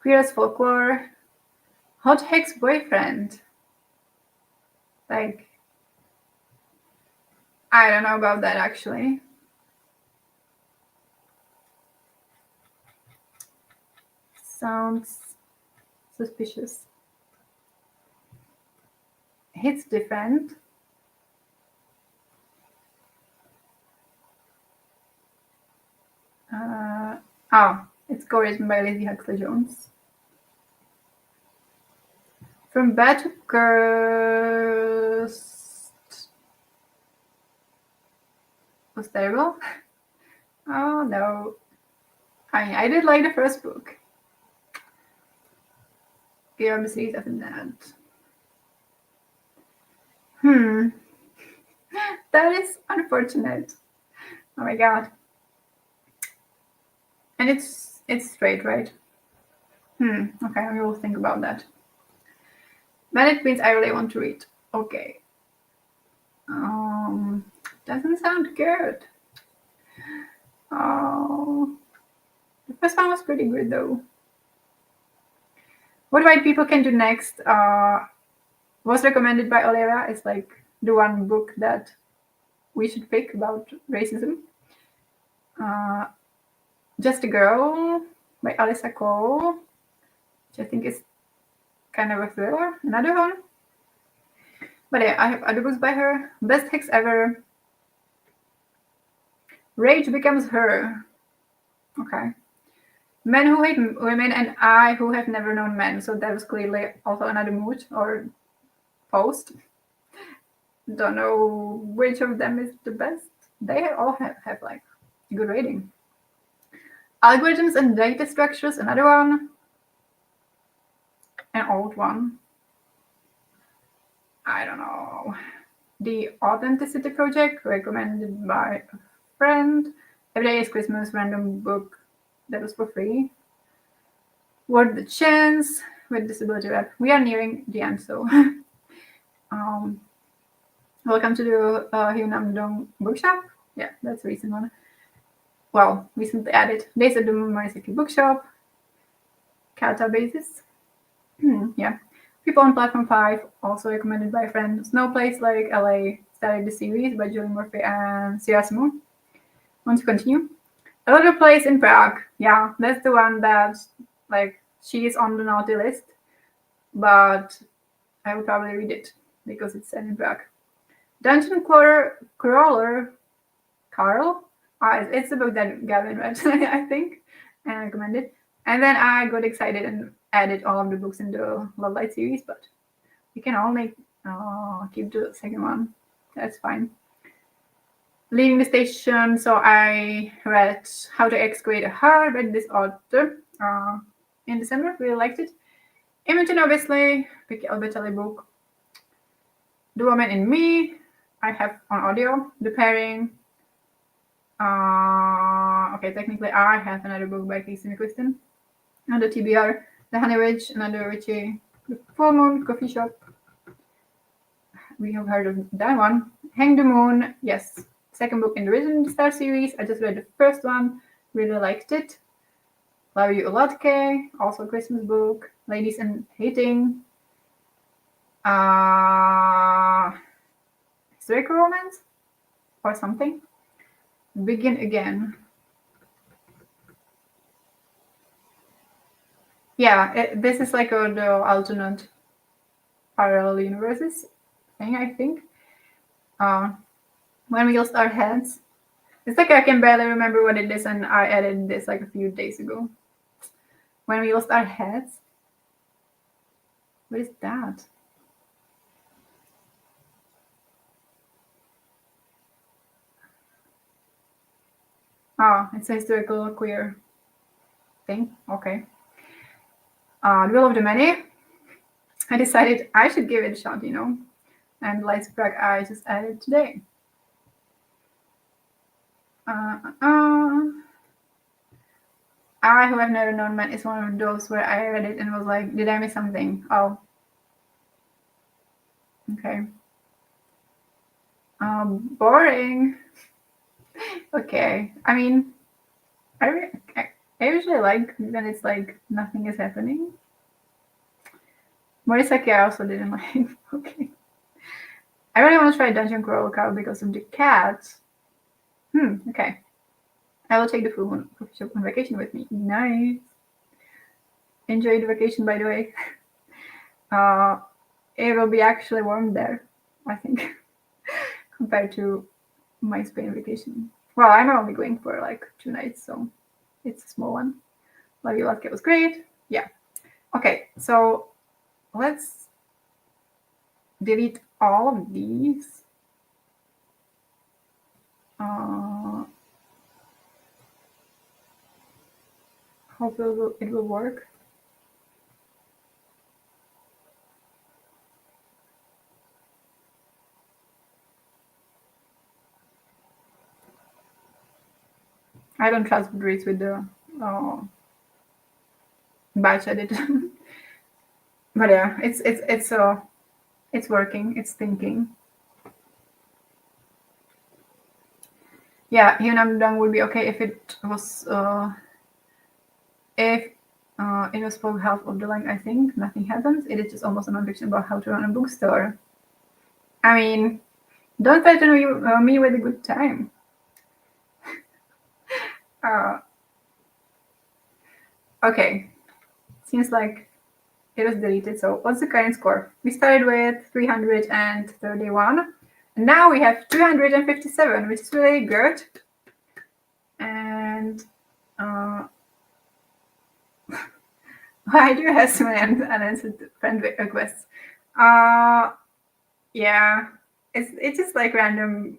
Queer as Folklore. Hot Hex Boyfriend. Like, I don't know about that actually. Sounds suspicious. Hits Different. It's Co-written by Lizzie Huxley Jones. From Bad to Cursed was terrible. Oh no. I did like the first book. Give me a series after that. That is unfortunate. Oh my god. And it's straight, right? Okay, we will think about that. Bandit Queens I really want to read. Okay. Doesn't sound good. Oh. The first one was pretty good though. What White People Can Do Next was recommended by Olivia. It's like the one book that we should pick about racism. Just a Girl by Alyssa Cole, which I think is kind of a thriller. Another one. But yeah, I have other books by her. Best Hex Ever. Rage Becomes Her. Okay. Men Who Hate Women and I Who Have Never Known Men. So that was clearly also another mood or post. Don't know which of them is the best. They all have like good rating. Algorithms and Data Structures, another one. An old one. I don't know. The Authenticity Project, recommended by a friend. Every Day is Christmas, random book that was for free. Worth the Chance, with disability rep. We are nearing the end, so welcome to the Hyunam bookshop. Yeah, that's the recent one. Well, recently added. Days at the Morisaki bookshop. Kata basis. Yeah. People on Platform 5, also recommended by a friend. Snow Place Like LA started the series by Julie Murphy and Sierra. Want to continue? A Little Place in Prague. Yeah, that's the one that, like, she's on the naughty list. But I will probably read it because it's set in Prague. Dungeon Crawler Carl. It's a book that Gavin read, I think, and I recommended. And then I got excited and added all of the books in the Love Light series, but we can only keep the second one. That's fine. Leaving the Station. So I read How to Excavate a Heart by this author in December. Really liked it. Imogen, obviously, Vicky Albertelli book. The Woman in Me. I have on audio. The Pairing. Okay, technically I have another book by Casey McQuiston. Another TBR, The Honey Witch, another Richie, The Full Moon Coffee Shop. We have heard of that one. Hang the Moon, yes. Second book in the Risen Star series. I just read the first one, really liked it. Love You a Lot, Kay, also a Christmas book. Ladies and Hating. Historical romance or something. Begin Again. Yeah, this is like the alternate parallel universes thing, I think. When We Lost Our Heads. It's like I can barely remember what it is, and I added this like a few days ago. When We Lost Our Heads. What is that? Oh, it's a historical queer thing. Okay. The Will of the Many. I decided I should give it a shot, And Lights of Prague I just added today. I Who Have Never Known Man is one of those where I read it and was like, did I miss something? Oh. Okay. Boring. Okay. I mean, I usually like when it's like nothing is happening. Morisaki I also didn't like. Okay. I really want to try Dungeon Crawler Carl because of the cat. Okay. I will take the food coffee shop on vacation with me. Nice. Enjoy the vacation, by the way. It will be actually warm there, I think, compared to my Spain vacation. Well, I'm only going for like 2 nights, so it's a small one. Love You Latka was great. Yeah. Okay, so let's delete all of these. Hope it will work. I don't trust Goodreads with the batch edit. But yeah, it's working. It's thinking. Yeah, Hyunam Dong would be okay if it was for half of the line. I think nothing happens. It is just almost a nonfiction about how to run a bookstore. I mean, don't threaten me with a good time. Okay, seems like it was deleted. So what's the current score? We started with 331. And now we have 257, which is really good. And why do you have so many unanswered friend requests? Yeah, it's just like random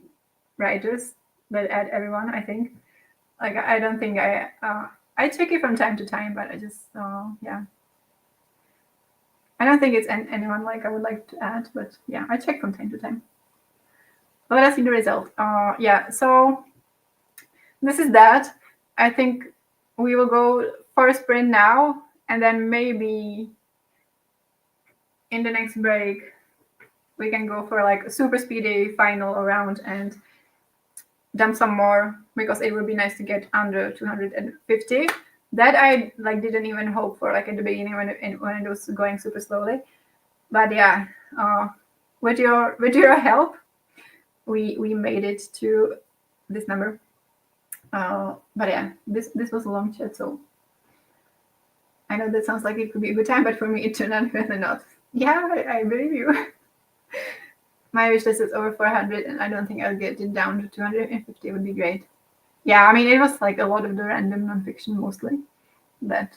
writers that add everyone, I think. Like, I don't think I check it from time to time, but I just, yeah. I don't think it's anyone like I would like to add, but yeah, I check from time to time. Let us see the result. Yeah, so this is that. I think we will go for a sprint now, and then maybe in the next break we can go for like a super speedy final round and dump some more, because it would be nice to get under 250. That I like didn't even hope for like at the beginning when it was going super slowly. But yeah, with your help, we made it to this number. But yeah, this was a long chat, so I know that sounds like it could be a good time, but for me it turned out really not. Yeah, I believe you. My wish list is over 400, and I don't think I'll get it down to 250. It would be great. Yeah, I mean, it was like a lot of the random nonfiction mostly that,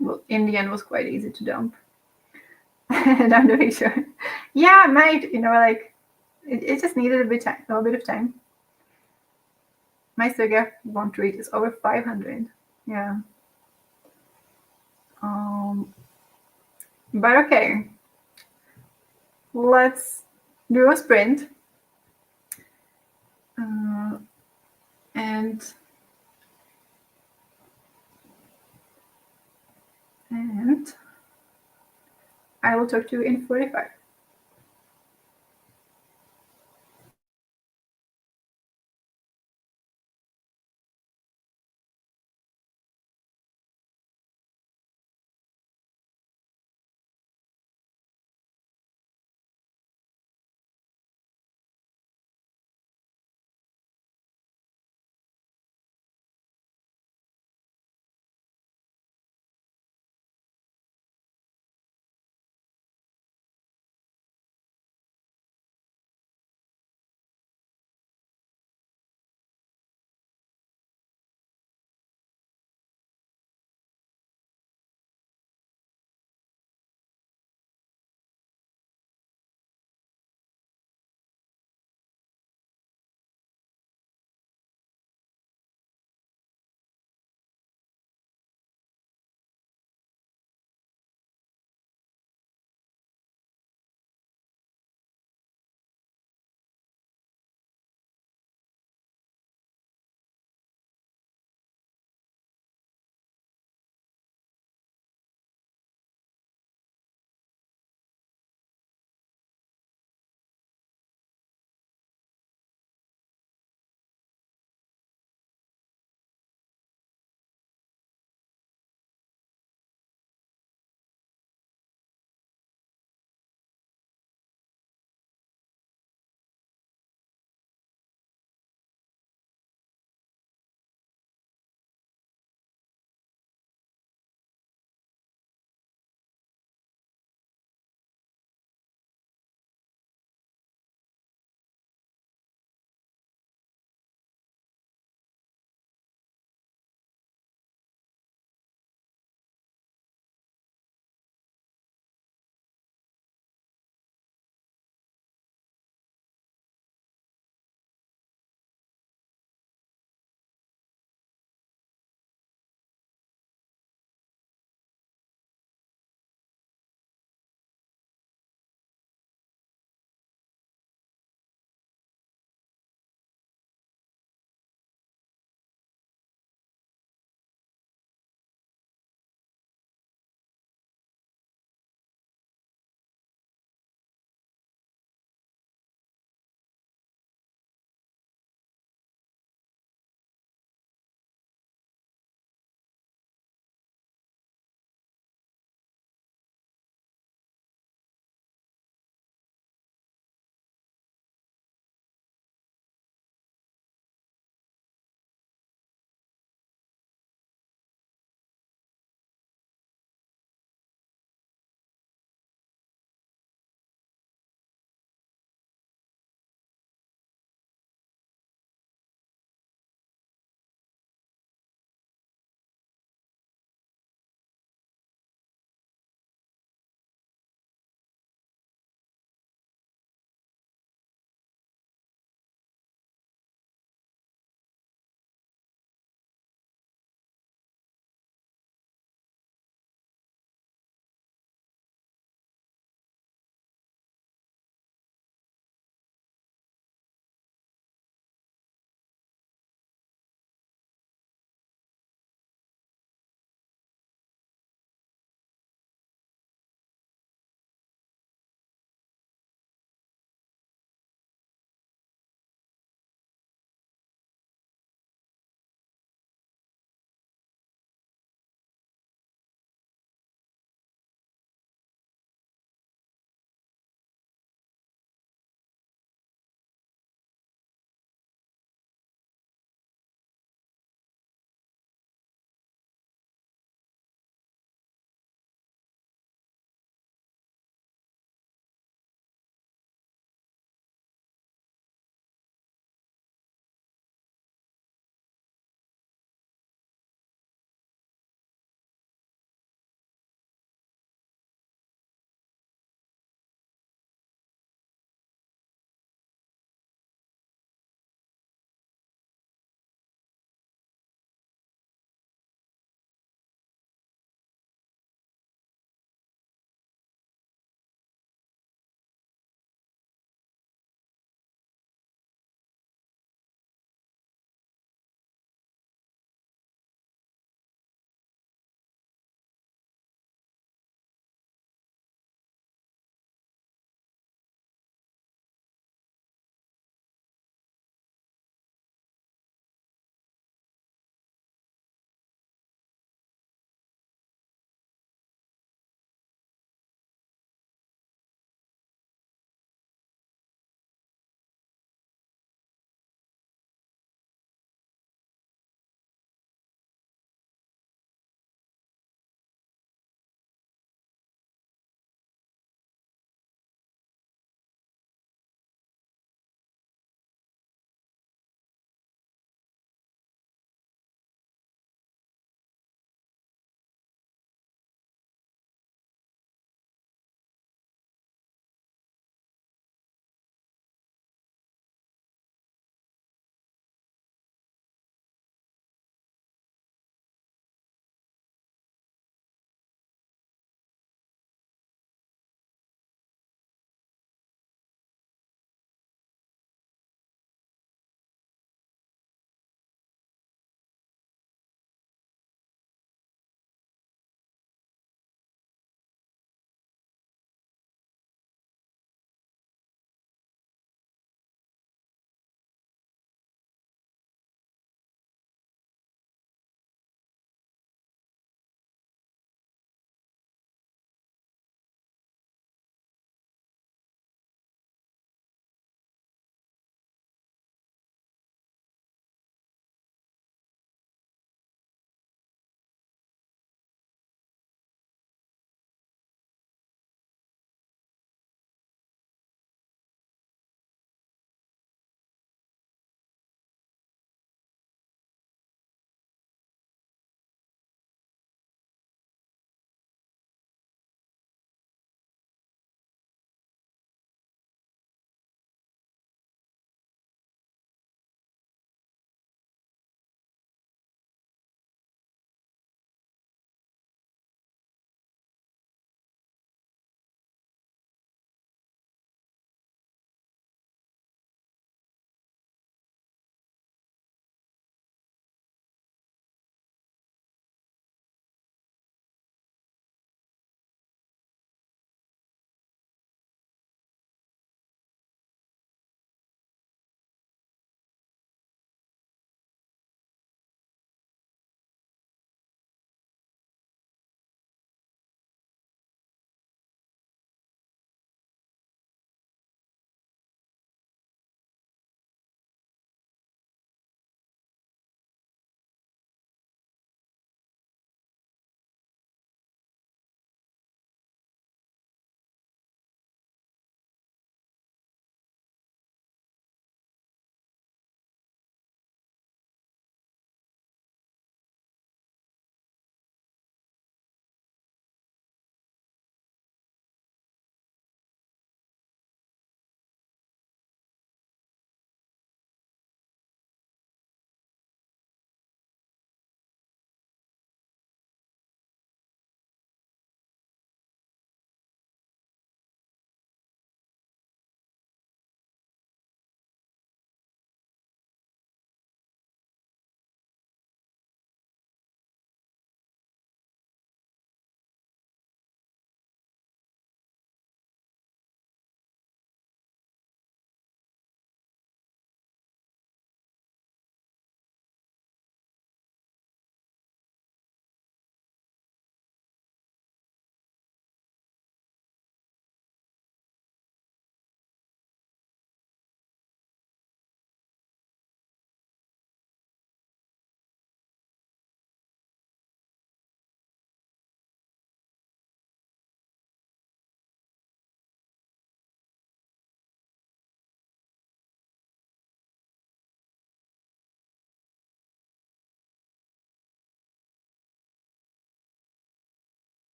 well, in the end was quite easy to dump. And I'm not really sure. Yeah, I might, like, it just needed a little bit of time. My Sega want rate is over 500. Yeah. But okay, let's do a sprint. And I will talk to you in 45.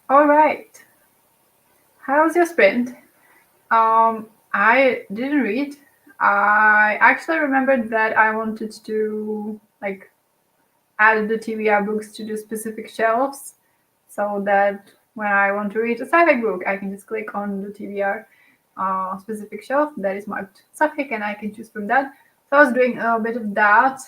All right. How's your sprint? I didn't read. I actually remembered that I wanted to like add the TBR books to the specific shelves so that when I want to read a sci-fi book, I can just click on the TBR specific shelf that is marked sci-fi and I can choose from that. So I was doing a bit of that.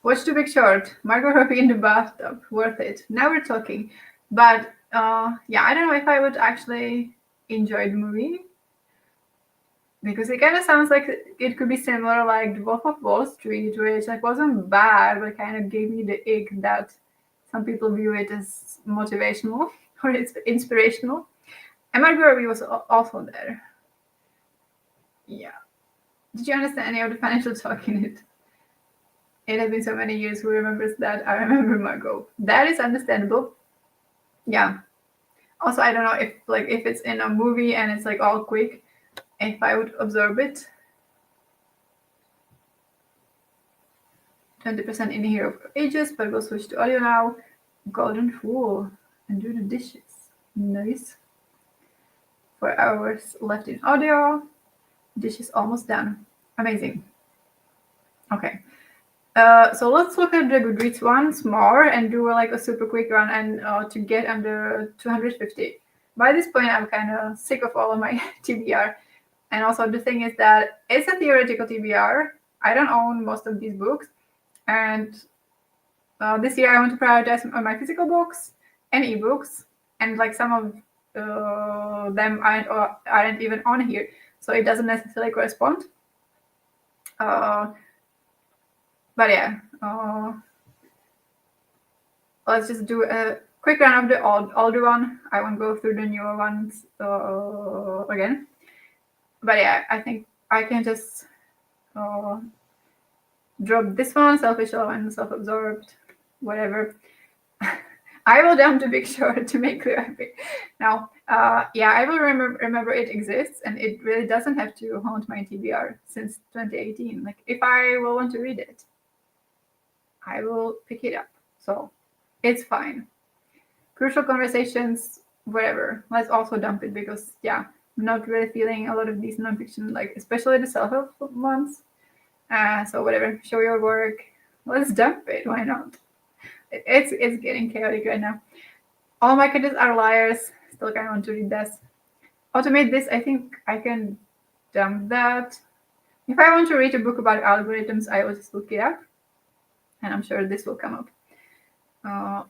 Watch The Big Short, Margot Robbie in the bathtub, worth it. Now we're talking. But yeah, I don't know if I would actually enjoy the movie because it kind of sounds like it could be similar like The Wolf of Wall Street, which like wasn't bad, but kind of gave me the ick that some people view it as motivational or it's inspirational. And Margot Robbie was also there. Yeah. Did you understand any of the financial talk in it? It has been so many years. Who remembers that? I remember Margot. That is understandable. Yeah. Also, I don't know if it's in a movie and it's like all quick, if I would absorb it. 20% in here of ages, but we'll switch to audio now. Golden Fool and do the dishes. Nice. 4 hours left in audio. Dishes almost done. Amazing. Okay. So let's look at the Goodreads once more and do like a super quick run and to get under 250. By this point, I'm kind of sick of all of my TBR. And also the thing is that it's a theoretical TBR. I don't own most of these books. And this year I want to prioritize my physical books and ebooks. And like some of them aren't even on here. So it doesn't necessarily correspond. But yeah, let's just do a quick run of the older one. I won't go through the newer ones again. But yeah, I think I can just drop this one, Selfish Love and Self-Absorbed, whatever. I will jump to Big Short to make clear happy. Now, yeah, I will remember it exists, and it really doesn't have to haunt my TBR since 2018. Like, if I will want to read it, I will pick it up. So it's fine. Crucial Conversations, whatever. Let's also dump it because, yeah, I'm not really feeling a lot of these nonfiction, like especially the self-help ones. So whatever, show your work. Let's dump it. Why not? It's getting chaotic right now. All my kids are liars. Still kind of want to read this. Automate this. I think I can dump that. If I want to read a book about algorithms, I will just look it up, and I'm sure this will come up.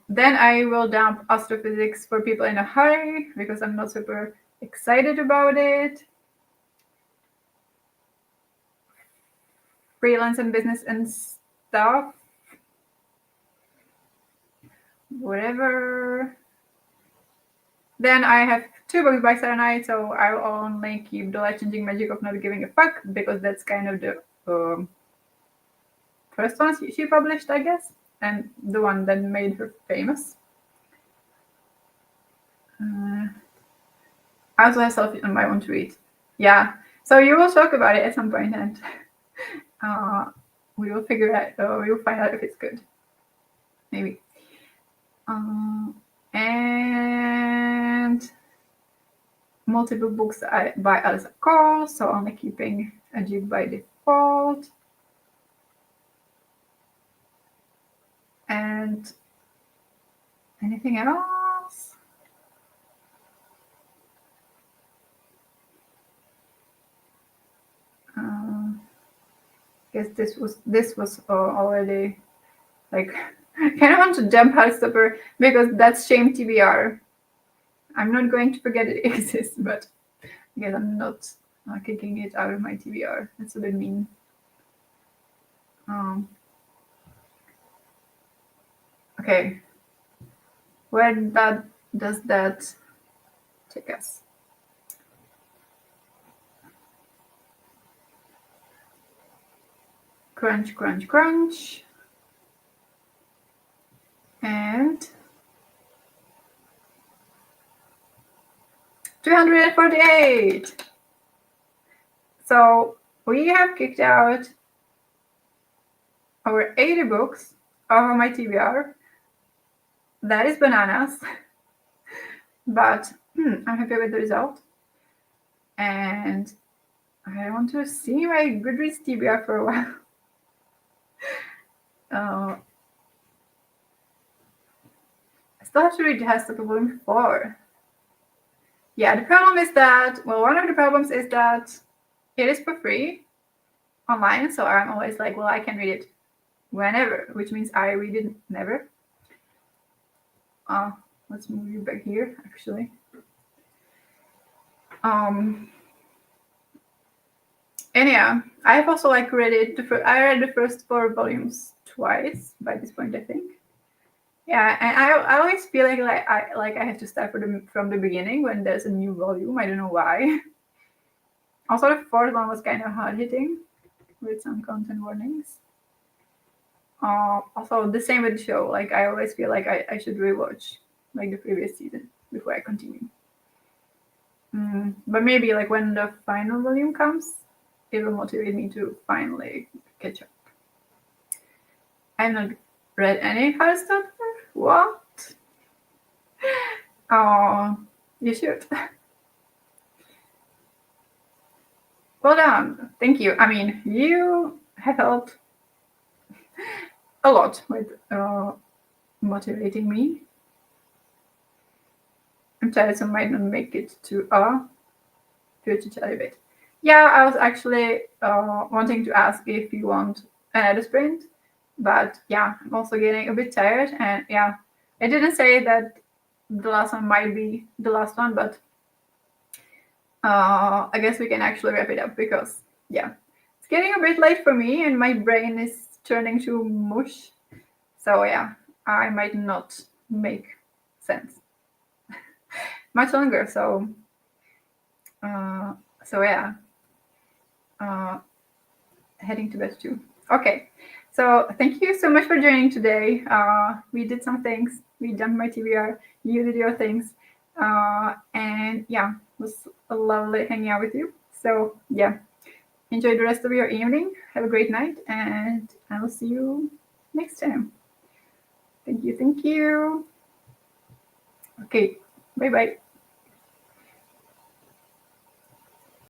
Then I will dump Astrophysics for People in a Hurry because I'm not super excited about it. Freelance and Business and Stuff. Whatever. Then I have 2 books by Sarah Knight, so I will only keep The Life-Changing Magic of Not Giving a Fuck because that's kind of the first one she published, I guess, and the one that made her famous. I also have Selfie on my own to read. Yeah, so you will talk about it at some point, and we will figure out. We will find out if it's good. Maybe. And multiple books by Alyssa Cole, so only keeping a Jeep by default. And anything else? Guess this was already like kind of want to dump Heartstopper because that's shame TBR. I'm not going to forget it exists, but I guess I'm not kicking it out of my TBR. That's a bit mean. Okay, where does that take us? Crunch, crunch, crunch. And 248. So we have kicked out over 80 books of my TBR. that is bananas. But I'm happy with the result. And I want to see my Goodreads TBR for a while. I still have to retest the volume 4. Yeah, the problem is that, well, one of the problems is that it is for free online. So I'm always like, well, I can read it whenever, which means I read it never. Let's move you back here, actually. And yeah, I've also like read it. I read the first 4 volumes twice by this point, I think. Yeah, and I always feel like I have to start from the beginning when there's a new volume. I don't know why. Also, the 4th one was kind of hard hitting with some content warnings. Also, the same with the show. Like I always feel like I should rewatch like the previous season before I continue. But maybe like when the final volume comes, it will motivate me to finally catch up. I've not read any Heartstopper. What? Oh, you should. Well done. Thank you. I mean, you have helped a lot with motivating me. I'm tired, so I might not make it to future chat bit. Yeah, I was actually wanting to ask if you want another sprint, but yeah, I'm also getting a bit tired, and yeah, I didn't say that the last one might be the last one, but I guess we can actually wrap it up because yeah, it's getting a bit late for me, and my brain is turning to mush. So yeah, I might not make sense much longer. So yeah, heading to bed too. Okay, so thank you so much for joining today. We did some things. We jumped my TBR. You did your things, and yeah, it was lovely hanging out with you. So yeah, enjoy the rest of your evening. Have a great night, and I will see you next time. Thank you. Okay, bye bye.